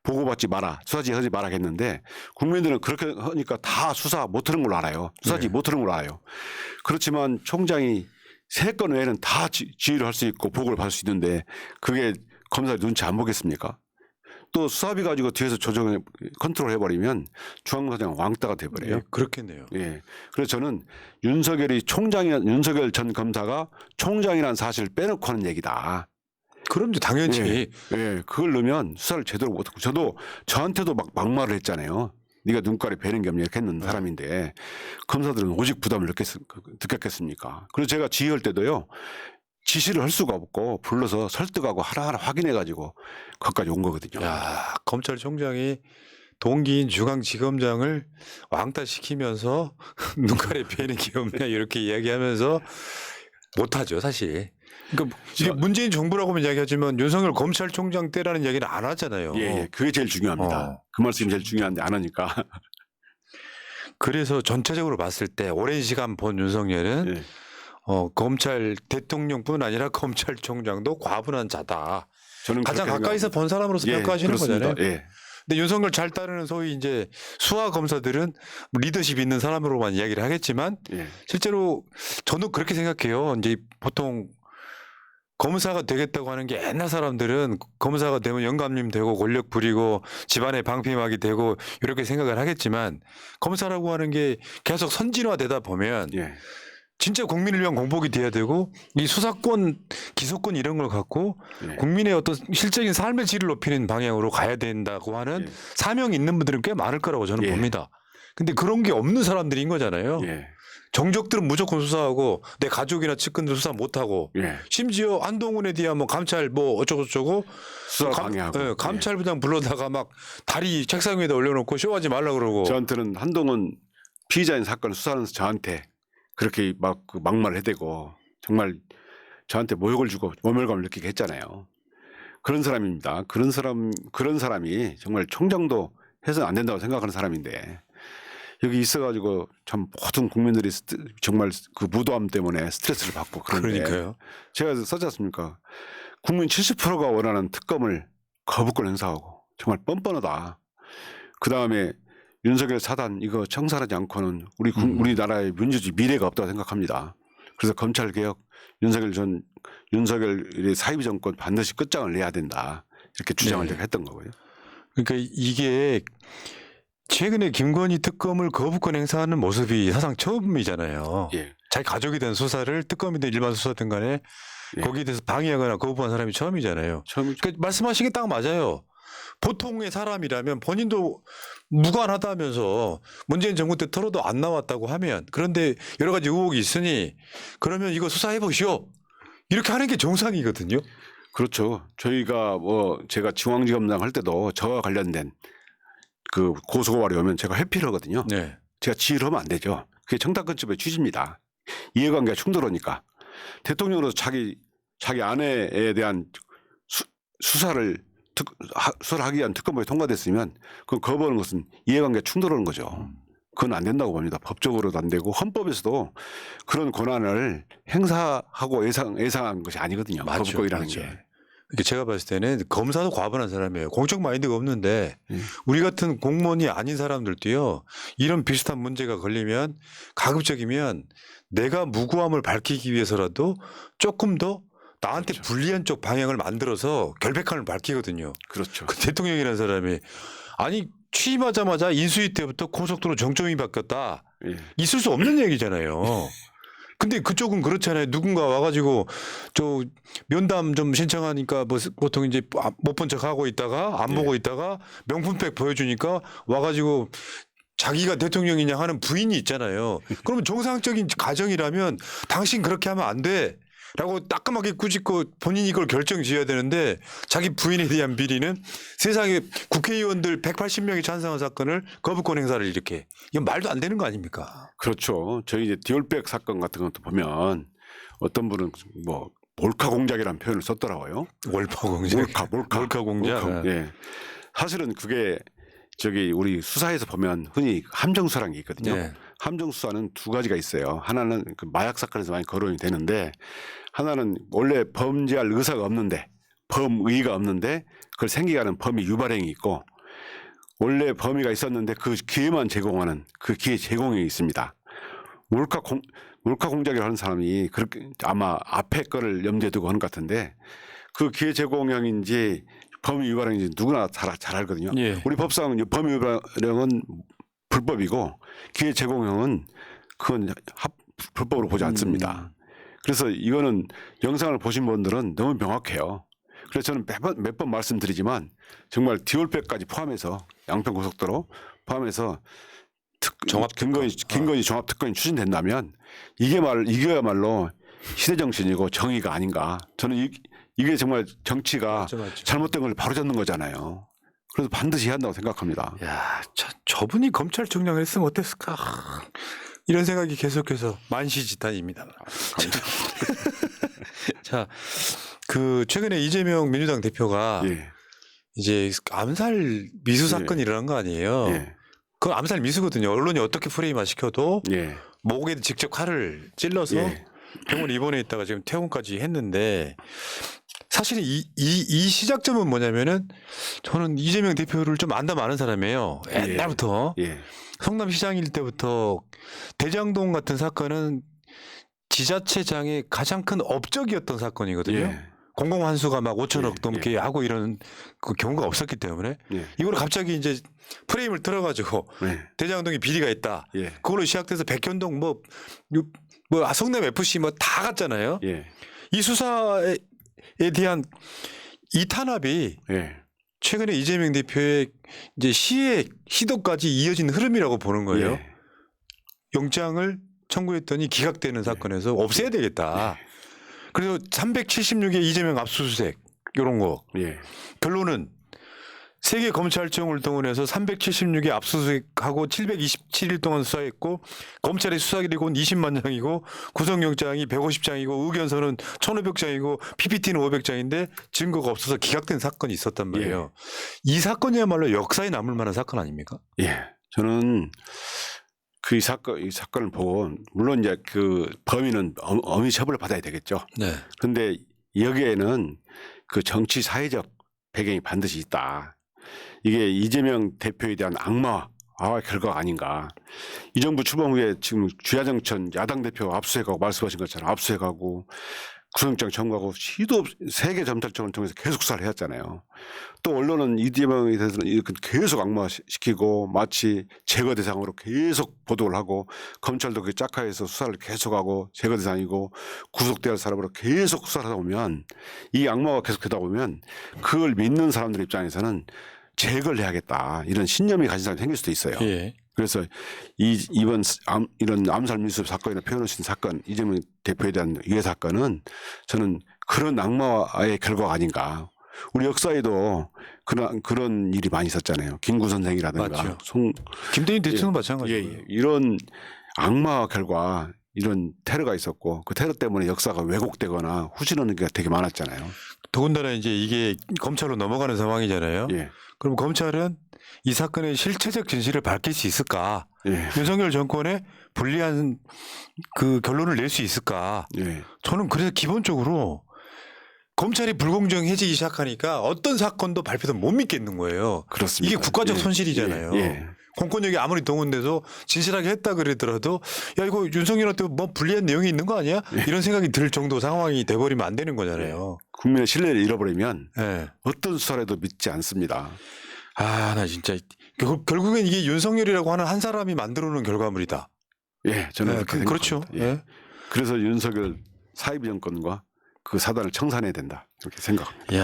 S2: 보고받지 마라. 수사지 하지 마라 했는데 국민들은 그렇게 하니까 다 수사 못하는 걸로 알아요. 수사지
S1: 네.
S2: 못하는 걸로 알아요. 그렇지만 총장이 세 건 외에는 다 지휘를 할 수 있고 보고를 받을 수 있는데 그게 검사들 눈치 안 보겠습니까? 또 수사비 가지고 뒤에서 컨트롤 해버리면 중앙사장 왕따가 돼버려요.
S1: 네, 그렇겠네요.
S2: 예. 그래서 저는 윤석열 전 검사가 총장이라는 사실을 빼놓고 하는 얘기다.
S1: 그럼요, 당연히.
S2: 예. 그걸 넣으면 수사를 제대로 못하고 저한테도 막말을 했잖아요. 네가 눈깔이 배는 게 없냐 이렇게 했는 사람인데 검사들은 오직 부담을 느꼈겠습니까? 그래서 제가 지휘할 때도요. 지시를 할 수가 없고 불러서 설득하고 하나하나 확인해가지고 거기까지 온 거거든요.
S1: 야, 검찰총장이 동기인 중앙지검장을 왕따시키면서 눈깔에 뵈는 게 없냐 이렇게 이야기하면서 못하죠 사실. 그러니까 이게 문재인 정부라고만 이야기하지만 윤석열 검찰총장 때라는 이야기는 안 하잖아요.
S2: 예. 그게 제일 중요합니다. 그 말씀이 제일 중요한데 안 하니까.
S1: 그래서 전체적으로 봤을 때 오랜 시간 본 윤석열은
S2: 예.
S1: 검찰 대통령뿐 아니라 검찰총장도 과분한 자다.
S2: 저는
S1: 가장
S2: 그렇게
S1: 가까이서 본 사람으로서 평가하시는
S2: 그렇습니다.
S1: 거잖아요.
S2: 예.
S1: 근데 윤석열 잘 따르는 소위 이제 수하 검사들은 리더십 있는 사람으로만 이야기를 하겠지만
S2: 예.
S1: 실제로 저도 그렇게 생각해요. 이제 보통 검사가 되겠다고 하는 게 옛날 사람들은 검사가 되면 영감님 되고 권력 부리고 집안에 방패막이 되고 이렇게 생각을 하겠지만 검사라고 하는 게 계속 선진화되다 보면
S2: 예.
S1: 진짜 국민을 위한 공복이 돼야 되고 이 수사권, 기소권 이런 걸 갖고
S2: 예.
S1: 국민의 어떤 실적인 삶의 질을 높이는 방향으로 가야 된다고 하는
S2: 예.
S1: 사명이 있는 분들은 꽤 많을 거라고 저는
S2: 예.
S1: 봅니다. 근데 그런 게 없는 사람들인 거잖아요.
S2: 예.
S1: 정적들은 무조건 수사하고 내 가족이나 측근들 수사 못하고
S2: 예.
S1: 심지어 한동훈에 대한 뭐 감찰 뭐 어쩌고저쩌고
S2: 수사 방해하고.
S1: 예, 감찰부장 불러다가 막 다리 책상 위에다 올려놓고 쇼하지 말라 그러고.
S2: 저한테는 한동훈 피의자인 사건을 수사하면서 저한테 그렇게 막 그 막말을 해대고 정말 저한테 모욕을 주고 모멸감을 느끼게 했잖아요. 그런 사람입니다. 그런 사람이 정말 총장도 해서는 안 된다고 생각하는 사람인데 여기 있어가지고 참 모든 국민들이 정말 그 무도함 때문에 스트레스를 받고 그런데
S1: 그러니까요.
S2: 제가 썼지 않습니까? 국민 70%가 원하는 특검을 거부권 행사하고 정말 뻔뻔하다. 그 다음에 윤석열 사단 이거 청산하지 않고는 우리나라의 민주주의 미래가 없다고 생각합니다. 그래서 검찰 개혁 윤석열의 사이비 정권 반드시 끝장을 내야 된다. 이렇게 주장을
S1: 네.
S2: 제가 했던 거고요.
S1: 그러니까 이게 최근에 김건희 특검을 거부권 행사하는 모습이 사상 처음이잖아요.
S2: 예.
S1: 자기 가족이 된 수사를 특검이든 일반 수사든 간에
S2: 예.
S1: 거기에 대해서 방해하거나 거부한 사람이 처음이잖아요. 그러니까 말씀하신 게 딱 맞아요. 보통의 사람이라면 본인도 무관하다면서 문재인 정부 때 털어도 안 나왔다고 하면 그런데 여러 가지 의혹이 있으니 그러면 이거 수사해 보시오. 이렇게 하는 게 정상이거든요.
S2: 그렇죠. 저희가 뭐 제가 중앙지검장 할 때도 저와 관련된 그 고소고발이 오면 제가 회피를 하거든요.
S1: 네.
S2: 제가 지휘를 하면 안 되죠. 그게 정당권집의 취지입니다. 이해관계가 충돌하니까 대통령으로서 자기 아내에 대한 수사를 하기 위한 특검법이 통과됐으면 그건 거부하는 것은 이해관계 충돌하는 거죠. 그건 안 된다고 봅니다. 법적으로도 안 되고 헌법에서도 그런 권한을 행사하고 예상한 것이 아니거든요. 거부권이라는 게.
S1: 이게 제가 봤을 때는 검사도 과분한 사람이에요. 공적 마인드가 없는데 우리 같은 공무원이 아닌 사람들도요. 이런 비슷한 문제가 걸리면 가급적이면 내가 무고함을 밝히기 위해서라도 조금 더 나한테
S2: 그렇죠.
S1: 불리한 쪽 방향을 만들어서 결백함을 밝히거든요.
S2: 그렇죠.
S1: 그 대통령이라는 사람이 아니 취임하자마자 인수위 때부터 고속도로 정점이 바뀌었다.
S2: 예.
S1: 있을 수 없는 얘기잖아요. 근데 그쪽은 그렇잖아요. 누군가 와가지고 저 면담 좀 신청하니까 뭐 보통 이제 못 본 척하고 있다가 안 보고 있다가 명품백 보여주니까 와가지고 자기가 대통령이냐 하는 부인이 있잖아요. 그러면 정상적인 가정이라면 당신 그렇게 하면 안 돼. 라고 따끔하게 꾸짖고 본인이 이걸 결정 지어야 되는데 자기 부인에 대한 비리는 세상에 국회의원들 180명이 찬성한 사건을 거부권 행사를 이렇게 이건 말도 안 되는 거 아닙니까?
S2: 그렇죠. 저희 이제 디올백 사건 같은 것도 보면 어떤 분은 뭐 몰카 공작이라는 표현을 썼더라고요.
S1: 월파 공작. 몰카 공작.
S2: 예. 사실은 그게 저기 우리 수사에서 보면 흔히 함정수사라는 게 있거든요.
S1: 네.
S2: 함정수사는 두 가지가 있어요. 하나는 그 마약 사건에서 많이 거론이 되는데 하나는 원래 범죄할 의사가 없는데 범의가 없는데 그걸 생기게 하는 범위 유발행위 있고 원래 범위가 있었는데 그 기회만 제공하는 그 기회 제공이 있습니다. 몰카 공작을 하는 사람이 그렇게 아마 앞에 거를 염두에 두고 하는 것 같은데 그 기회 제공형인지 범위 위반행위인지 누구나 잘 알거든요.
S1: 예.
S2: 우리 법상은 범위 위반형은 불법이고 기회 제공형은 그건 불법으로 보지 않습니다. 그래서 이거는 영상을 보신 분들은 너무 명확해요. 그래서 저는 몇 번 말씀드리지만 정말 디올백까지 포함해서 양평고속도로 포함해서 김건희 종합특검이 추진된다면 이게야말로 시대정신이고 정의가 아닌가. 저는 이게 정말 정치가
S1: 맞죠.
S2: 잘못된 걸 바로잡는 거잖아요. 그래서 반드시 해야 한다고 생각합니다.
S1: 야, 저분이 검찰총장을 했으면 어땠을까? 이런 생각이 계속해서 만시지탄입니다. 자, 그 최근에 이재명 민주당 대표가
S2: 예.
S1: 이제 암살 미수 사건이 일어난 거 아니에요?
S2: 예.
S1: 그 암살 미수거든요. 언론이 어떻게 프레임화 시켜도
S2: 예.
S1: 목에 직접 칼을 찔러서
S2: 예.
S1: 병원 입원해 있다가 지금 퇴원까지 했는데 사실 이 시작점은 뭐냐면은 저는 이재명 대표를 좀 안다면 아는 사람이에요. 옛날부터.
S2: 예.
S1: 성남시장일 때부터 대장동 같은 사건은 지자체장의 가장 큰 업적이었던 사건이거든요.
S2: 예.
S1: 공공환수가 막 5천억
S2: 예.
S1: 넘게 하고 이런 그 경우가 없었기 때문에
S2: 예.
S1: 이걸 갑자기 이제 프레임을 틀어가지고
S2: 예.
S1: 대장동에 비리가 있다.
S2: 예.
S1: 그걸로 시작돼서 백현동 뭐 성남 FC 뭐 다 갔잖아요.
S2: 예.
S1: 이 수사에 대한 이 탄압이
S2: 예.
S1: 최근에 이재명 대표의 이제 시도까지 이어진 흐름이라고 보는 거예요.
S2: 예.
S1: 영장을 청구했더니 기각되는 사건에서 없애야 되겠다. 그래서 376의 이재명 압수수색 이런 거
S2: 예.
S1: 결론은 세계 검찰청을 동원해서 376의 압수수색하고 727일 동안 수사했고 검찰의 수사 기록은 20만 장이고 구속영장이 150장이고 의견서는 1,500장이고 PPT는 500장인데 증거가 없어서 기각된 사건이 있었단 말이에요. 이 사건이야말로 역사에 남을 만한 사건 아닙니까?
S2: 예. 저는 이 사건을 보고 물론 이제 그 범인은 엄히 처벌을 받아야 되겠죠.
S1: 네.
S2: 그런데 여기에는 그 정치 사회적 배경이 반드시 있다. 이게 이재명 대표에 대한 악마와 결과가 아닌가. 이 정부 출범 후에 지금 주야정천 야당 대표 압수해가고 말씀하신 것처럼 압수해가고 구속영장 청구하고 시도 세계 검찰청을 통해서 계속 수사를 해왔잖아요. 또 언론은 이재명에 대해서는 이렇게 계속 악마시키고 마치 제거 대상으로 계속 보도를 하고 검찰도 그 짝하에서 수사를 계속하고 제거 대상이고 구속돼야 할 사람으로 계속 수사를 하다 보면 이 악마가 계속하다 보면 그걸 믿는 사람들 입장에서는 제거를 해야겠다 이런 신념이 가진 사람이 생길 수도 있어요.
S1: 예.
S2: 그래서 이번 이런 암살 밀수 사건이나 표현하신 사건 이재명 대표에 대한 유해 사건은 저는 그런 악마의 결과가 아닌가. 우리 역사에도 그런 일이 많이 있었잖아요. 김구 선생이라든가
S1: 맞죠.
S2: 송
S1: 김대중 대통령 마찬가지고.
S2: 이런 악마 결과 이런 테러가 있었고 그 테러 때문에 역사가 왜곡되거나 후진하는 게 되게 많았잖아요.
S1: 더군다나 이제 이게 검찰로 넘어가는 상황이잖아요.
S2: 예.
S1: 그럼 검찰은 이 사건의 실체적 진실을 밝힐 수 있을까?
S2: 예.
S1: 윤석열 정권에 불리한 그 결론을 낼 수 있을까?
S2: 예.
S1: 저는 그래서 기본적으로 검찰이 불공정해지기 시작하니까 어떤 사건도 발표도 못 믿겠는 거예요.
S2: 그렇습니다.
S1: 이게 국가적
S2: 예.
S1: 손실이잖아요.
S2: 예.
S1: 공권력이 아무리 동원돼서 진실하게 했다 그러더라도 야 이거 윤석열한테 뭐 불리한 내용이 있는 거 아니야? 이런 생각이 들 정도 상황이 돼버리면 안 되는 거잖아요.
S2: 국민의 신뢰를 잃어버리면
S1: 예.
S2: 어떤 수사라도 믿지 않습니다.
S1: 아, 나 진짜 결국엔 이게 윤석열이라고 하는 한 사람이 만들어 놓은 결과물이다.
S2: 예, 저는
S1: 네,
S2: 그렇게
S1: 그렇죠.
S2: 생각합니다. 예.
S1: 예.
S2: 그래서 윤석열 사이비 정권과 그 사단을 청산해야 된다 이렇게 생각합니다.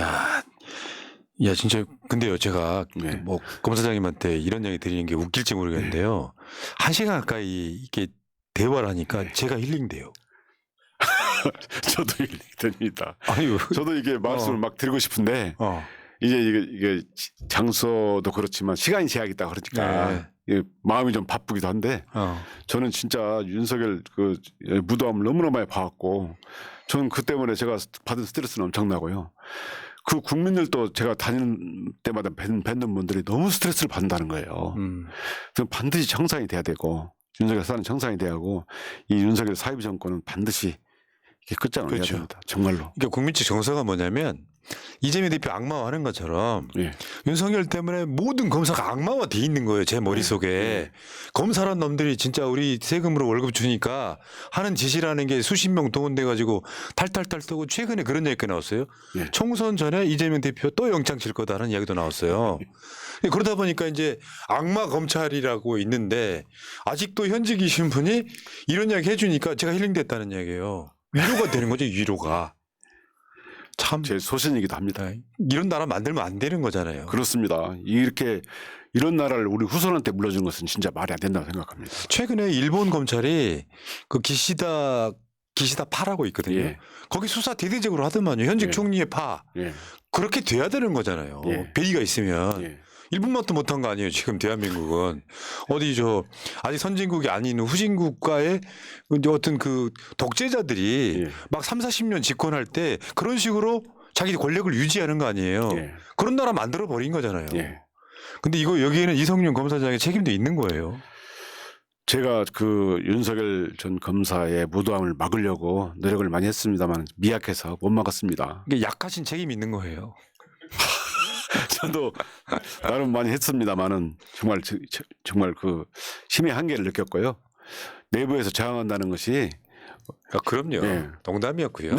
S1: 야, 진짜 근데요, 제가
S2: 네.
S1: 뭐 검사장님한테 이런 얘기 드리는 게 웃길지 모르겠는데요. 1시간 가까이 이게 대화를 하니까 제가 힐링돼요.
S2: 저도 이게 됩니다.
S1: 아유,
S2: 저도 이게 말씀을 막 드리고 싶은데 이제 이게 장소도 그렇지만 시간이 제약이 있다 그러니까 이게 마음이 좀 바쁘기도 한데 저는 진짜 윤석열 그 무도함을 너무나 많이 봐왔고 저는 그 때문에 제가 받은 스트레스는 엄청나고요. 그 국민들도 제가 다니는 때마다 뵙는 분들이 너무 스트레스를 받는다는 거예요. 그래서 반드시 청산이 돼야 되고 윤석열 사는 청산이 돼야 하고 이 윤석열 사이비 정권은 반드시 이게 끝장을 내야
S1: 그렇죠.
S2: 됩니다. 정말로.
S1: 그러니까 국민 측 정서가 뭐냐면 이재명 대표 악마화하는 것처럼
S2: 예.
S1: 윤석열 때문에 모든 검사가 악마화돼 있는 거예요. 제 머릿속에. 검사란 놈들이 진짜 우리 세금으로 월급 주니까 하는 짓이라는 게 수십 명 동원돼 가지고 탈탈탈 떠고 최근에 그런 얘기가 나왔어요.
S2: 예.
S1: 총선 전에 이재명 대표 또 영장 칠 거다라는 이야기도 나왔어요. 그러다 보니까 이제 악마 검찰이라고 있는데 아직도 현직이신 분이 이런 이야기 해주니까 제가 힐링됐다는 이야기예요. 위로가 되는 거죠. 위로가. 참
S2: 제 소신이기도 합니다.
S1: 이런 나라 만들면 안 되는 거잖아요.
S2: 그렇습니다. 이렇게 이런 나라를 우리 후손한테 물려주는 것은 진짜 말이 안 된다고 생각합니다.
S1: 최근에 일본 검찰이 그 기시다 파라고 있거든요.
S2: 예.
S1: 거기 수사 대대적으로 하더만요. 현직
S2: 예.
S1: 총리의 파.
S2: 예.
S1: 그렇게 돼야 되는 거잖아요.
S2: 예.
S1: 배의가 있으면.
S2: 예.
S1: 일본만도 못한 거 아니에요. 지금 대한민국은. 어디 아직 선진국이 아닌 후진 국가의 어떤 그 독재자들이
S2: 예.
S1: 막 3, 40년 집권할 때 그런 식으로 자기 권력을 유지하는 거 아니에요.
S2: 예.
S1: 그런 나라 만들어 버린 거잖아요.
S2: 예.
S1: 근데 여기에는 이성윤 검사장의 책임도 있는 거예요.
S2: 제가 그 윤석열 전 검사의 무도함을 막으려고 노력을 많이 했습니다만 미약해서 못 막았습니다.
S1: 이게 약하신 책임이 있는 거예요.
S2: 저도 나름 많이 했습니다만은 정말 그 힘의 한계를 느꼈고요. 내부에서 저항한다는 것이
S1: 그럼요.
S2: 예.
S1: 농담이었고요.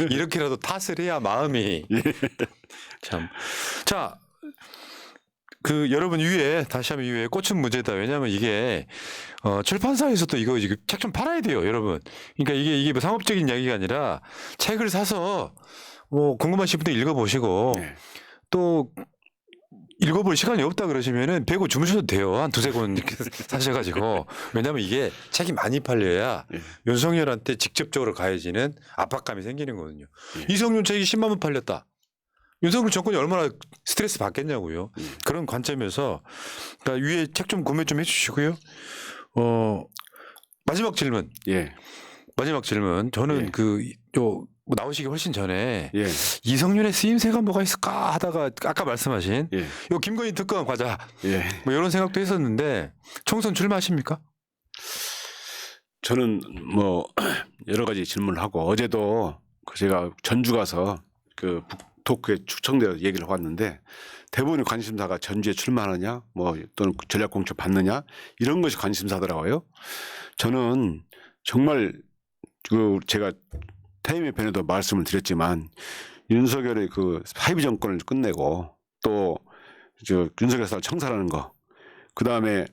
S1: 이렇게라도 탓을 해야 마음이 참. 자, 그 여러분 위에 다시 한번 위에 꽃은 무죄다. 왜냐하면 이게 출판사에서도 이거 지금 책 좀 팔아야 돼요, 여러분. 그러니까 이게 뭐 상업적인 이야기가 아니라 책을 사서 뭐 궁금하신 분들 읽어보시고
S2: 네.
S1: 또 읽어볼 시간이 없다 그러시면은 배고 주무셔도 돼요. 한 두세 권 이렇게 사셔가지고. 왜냐하면 이게 책이 많이 팔려야
S2: 예.
S1: 윤석열한테 직접적으로 가해지는 압박감이 생기는 거거든요.
S2: 예.
S1: 이성윤 책이 10만 원 팔렸다. 윤석열 정권이 얼마나 스트레스 받겠냐고요. 그런 관점에서 그러니까 위에 책 좀 구매 좀 해주시고요. 마지막 질문.
S2: 예.
S1: 마지막 질문. 저는
S2: 예.
S1: 나오시기 훨씬 전에
S2: 예.
S1: 이성윤의 쓰임새가 뭐가 있을까 하다가 아까 말씀하신
S2: 예.
S1: 요 김건희 특검 과자
S2: 예.
S1: 뭐 이런 생각도 했었는데 총선 출마하십니까?
S2: 저는 뭐 여러 가지 질문을 하고 어제도 제가 전주 가서 그 북토크에 초청되어 얘기를 해왔는데 대부분의 관심사가 전주에 출마하느냐 뭐 또는 전략공천 받느냐 이런 것이 관심사더라고요. 저는 정말 그 제가 퇴임 편에도 말씀을 드렸지만 윤석열의 그 사이비 정권을 끝내고 또 저 윤석열 사를 청산하는 거 그다음에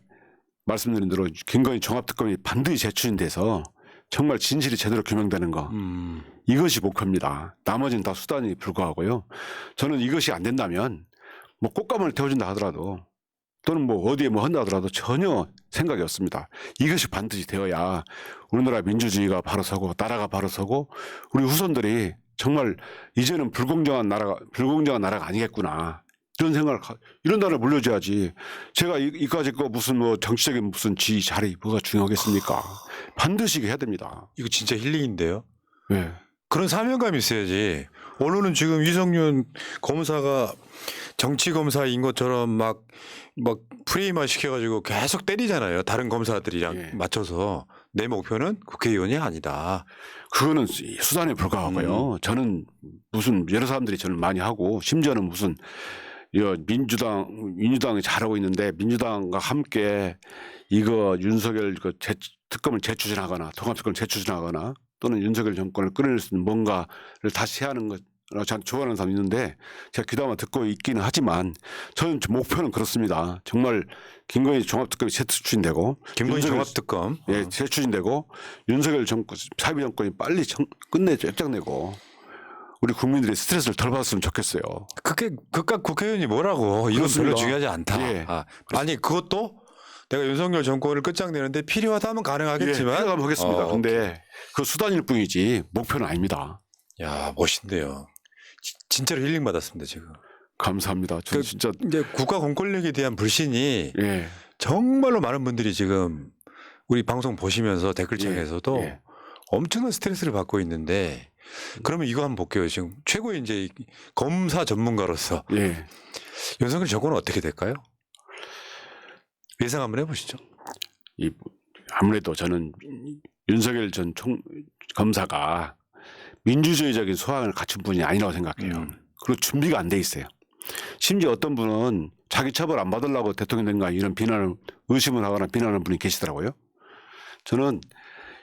S2: 말씀드린 대로 김건희 종합특검이 반드시 재추진돼서 정말 진실이 제대로 규명되는 거 이것이 목표입니다. 나머지는 다 수단이 불과하고요. 저는 이것이 안 된다면 뭐 꽃가마를 태워준다 하더라도 또는 뭐 어디에 뭐 한다 하더라도 전혀 생각이 없습니다. 이것이 반드시 되어야 우리나라 민주주의가 바로 서고 나라가 바로 서고 우리 후손들이 정말 이제는 불공정한 나라가 아니겠구나. 이런 생각을 이런 나라를 물려줘야지. 제가 이까지 거 무슨 뭐 정치적인 무슨 자리 뭐가 중요하겠습니까? 반드시 해야 됩니다.
S1: 이거 진짜 힐링인데요.
S2: 네.
S1: 그런 사명감이 있어야지. 언론은 지금 이성윤 검사가 정치 검사인 것처럼 막 프레임화 시켜가지고 계속 때리잖아요. 다른 검사들이랑
S2: 예.
S1: 맞춰서 내 목표는 국회의원이 아니다.
S2: 그거는 수단에 불과하고요. 저는 무슨 여러 사람들이 저는 많이 하고 심지어는 무슨 민주당이 잘하고 있는데 민주당과 함께 이거 윤석열 그 특검을 재추진하거나 통합특검을 재추진하거나 또는 윤석열 정권을 끌어낼 수 있는 뭔가를 다시 해야 하는 것을 저는 좋아하는 사람이 있는데 제가 귀담아 듣고 있기는 하지만 저는 목표는 그렇습니다. 정말 김건희 종합특검이 재추진되고
S1: 김건희 종합특검
S2: 예, 재추진되고 윤석열 정권 사이비 정권이 빨리 끝장내고 우리 국민들이 스트레스를 덜 받았으면 좋겠어요.
S1: 그깟 국회의원이 뭐라고 이건
S2: 그렇습니다.
S1: 별로 중요하지 않다.
S2: 예.
S1: 아니 그것도 내가 윤석열 정권을 끝장내는데 필요하다면 가능하겠지만
S2: 예, 필요하면 하겠습니다. 근데 그 수단일 뿐이지 목표는 아닙니다.
S1: 야 멋있네요. 진짜로 힐링 받았습니다 지금.
S2: 감사합니다. 저는 진짜
S1: 이제 국가 공권력에 대한 불신이
S2: 예.
S1: 정말로 많은 분들이 지금 우리 방송 보시면서 댓글창에서도
S2: 예.
S1: 엄청난 스트레스를 받고 있는데 그러면 이거 한번 볼게요. 지금 최고의 이제 검사 전문가로서
S2: 예.
S1: 윤석열 정권은 어떻게 될까요? 예상 한번 해보시죠.
S2: 아무래도 저는 윤석열 전 검사가 민주주의적인 소양을 갖춘 분이 아니라고 생각해요. 그리고 준비가 안 돼 있어요. 심지어 어떤 분은 자기 처벌 안 받으려고 대통령 된가 이런 의심을 하거나 비난하는 분이 계시더라고요. 저는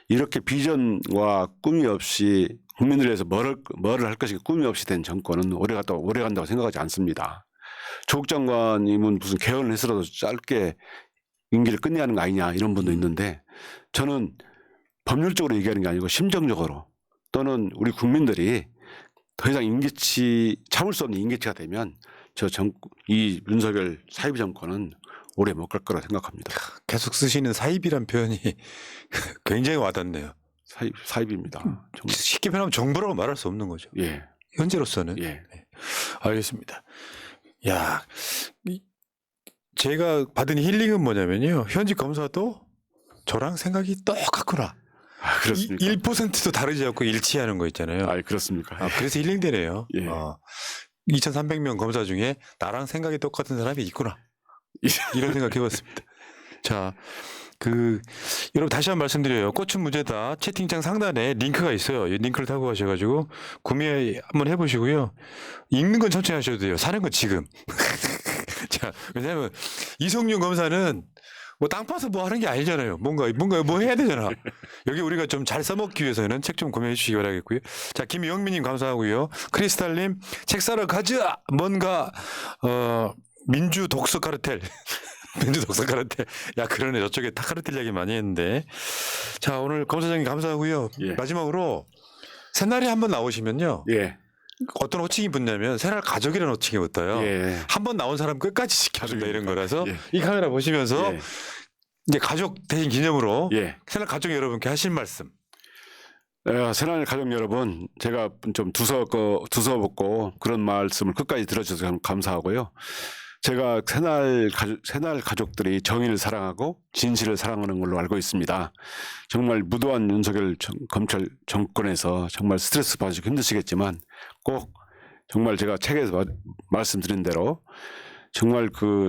S2: 이렇게 비전과 꿈이 없이 국민들 위해서 뭐를 할 것이 꿈이 없이 된 정권은 오래 간다고 생각하지 않습니다. 조국 장관님은 무슨 개헌을 해서라도 짧게 임기를 끝내야 하는 거 아니냐 이런 분도 있는데 저는 법률적으로 얘기하는 게 아니고 심정적으로 또는 우리 국민들이 더 이상 참을 수 없는 임계치가 되면 이 윤석열 사이비 정권은 오래 못 갈 거라 생각합니다.
S1: 계속 쓰시는 사입이란 표현이 굉장히 와닿네요.
S2: 사입입니다.
S1: 쉽게 표현하면 정부라고 말할 수 없는 거죠.
S2: 예.
S1: 현재로서는.
S2: 예.
S1: 네. 알겠습니다. 야, 제가 받은 힐링은 뭐냐면요. 현직 검사도 저랑 생각이 똑같구나.
S2: 그렇습니까?
S1: 1%도 다르지 않고 일치하는 거 있잖아요.
S2: 그렇습니까?
S1: 그래서 힐링되네요.
S2: 예.
S1: 2,300명 검사 중에 나랑 생각이 똑같은 사람이 있구나. 이런 생각 해봤습니다. 자, 여러분 다시 한번 말씀드려요. 꽃은 무죄다. 채팅창 상단에 링크가 있어요. 이 링크를 타고 가셔가지고 구매 한번 해보시고요. 읽는 건 천천히 하셔도 돼요. 사는 건 지금. 자, 왜냐하면 이성윤 검사는 뭐 땅 파서 뭐 하는 게 아니잖아요. 뭔가 뭐 해야 되잖아. 여기 우리가 좀 잘 써먹기 위해서는 책 좀 구매해 주시기 바라겠고요. 자, 김영민님 감사하고요. 크리스탈님 책 사러 가자. 뭔가 민주 독서 카르텔. 민주 독서 카르텔. 야, 그러네. 저쪽에 다 카르텔 이야기 많이 했는데. 자, 오늘 검사장님 감사하고요.
S2: 예.
S1: 마지막으로 새날에 한번 나오시면요.
S2: 예.
S1: 어떤 호칭이 붙냐면 새날 가족이라는 호칭이 붙어요.
S2: 예.
S1: 한 번 나온 사람 끝까지 지켜준다 이런 거라서
S2: 예.
S1: 이 카메라 보시면서
S2: 예.
S1: 이제 가족 대신 기념으로
S2: 예.
S1: 새날 가족 여러분께 하실 말씀.
S2: 새날 가족 여러분, 제가 좀 두서없고 그런 말씀을 끝까지 들어주셔서 감사하고요. 제가 새날 가족들이 정의를 사랑하고 진실을 사랑하는 걸로 알고 있습니다. 정말 무도한 윤석열 검찰 정권에서 정말 스트레스 받으시고 힘드시겠지만 꼭 정말 제가 책에서 말씀드린 대로 정말 그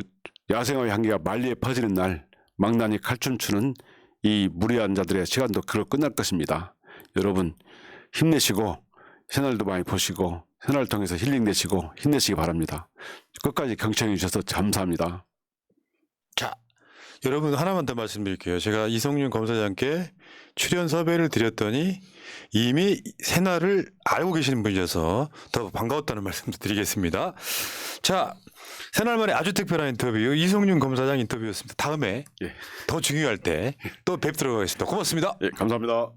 S2: 야생의 향기가 만리에 퍼지는 날 망나니 칼춤추는 이 무리한 자들의 시간도 그로 끝날 것입니다. 여러분 힘내시고 새날도 많이 보시고 새날 통해서 힐링되시고 힘내시기 바랍니다. 끝까지 경청해 주셔서 감사합니다.
S1: 자, 여러분 하나만 더 말씀드릴게요. 제가 이성윤 검사장께 출연 섭외를 드렸더니 이미 새날을 알고 계시는 분이셔서 더 반가웠다는 말씀도 드리겠습니다. 자, 새날 만에 아주 특별한 인터뷰 이성윤 검사장 인터뷰였습니다. 다음에
S2: 예.
S1: 더 중요할 때 또 뵙도록 하겠습니다. 고맙습니다.
S2: 예, 감사합니다.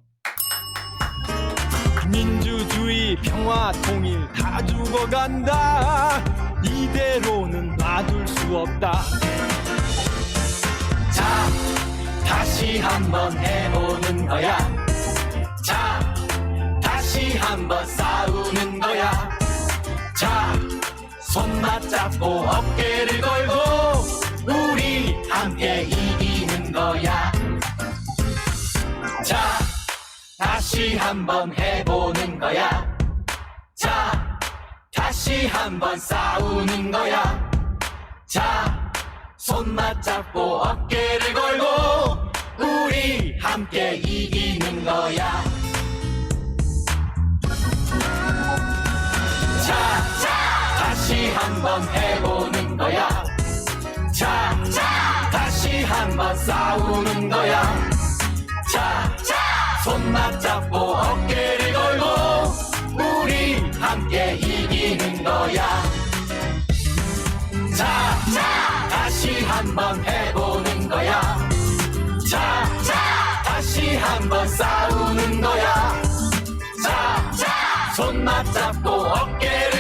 S3: 민주주의 평화 통일 다 죽어간다 이대로는 놔둘 수 없다 자 다시 한번 해보는 거야 자 다시 한번 싸우는 거야 자 손 맞잡고 어깨를 걸고 우리 함께 이기는 거야 자 다시 한번 해보는 거야 자 다시 한번 싸우는 거야 자 손 맞잡고 어깨를 걸고 우리 함께 이기는 거야 자 다시 한번 해보는 거야 자 다시 한번 싸우는 거야 자 손 맞잡고 어깨를 걸고 우리 함께 이기는 거야 자 다시 한번 해보는 거야 자 다시 한번 싸우는 거야 자 손 맞잡고 어깨를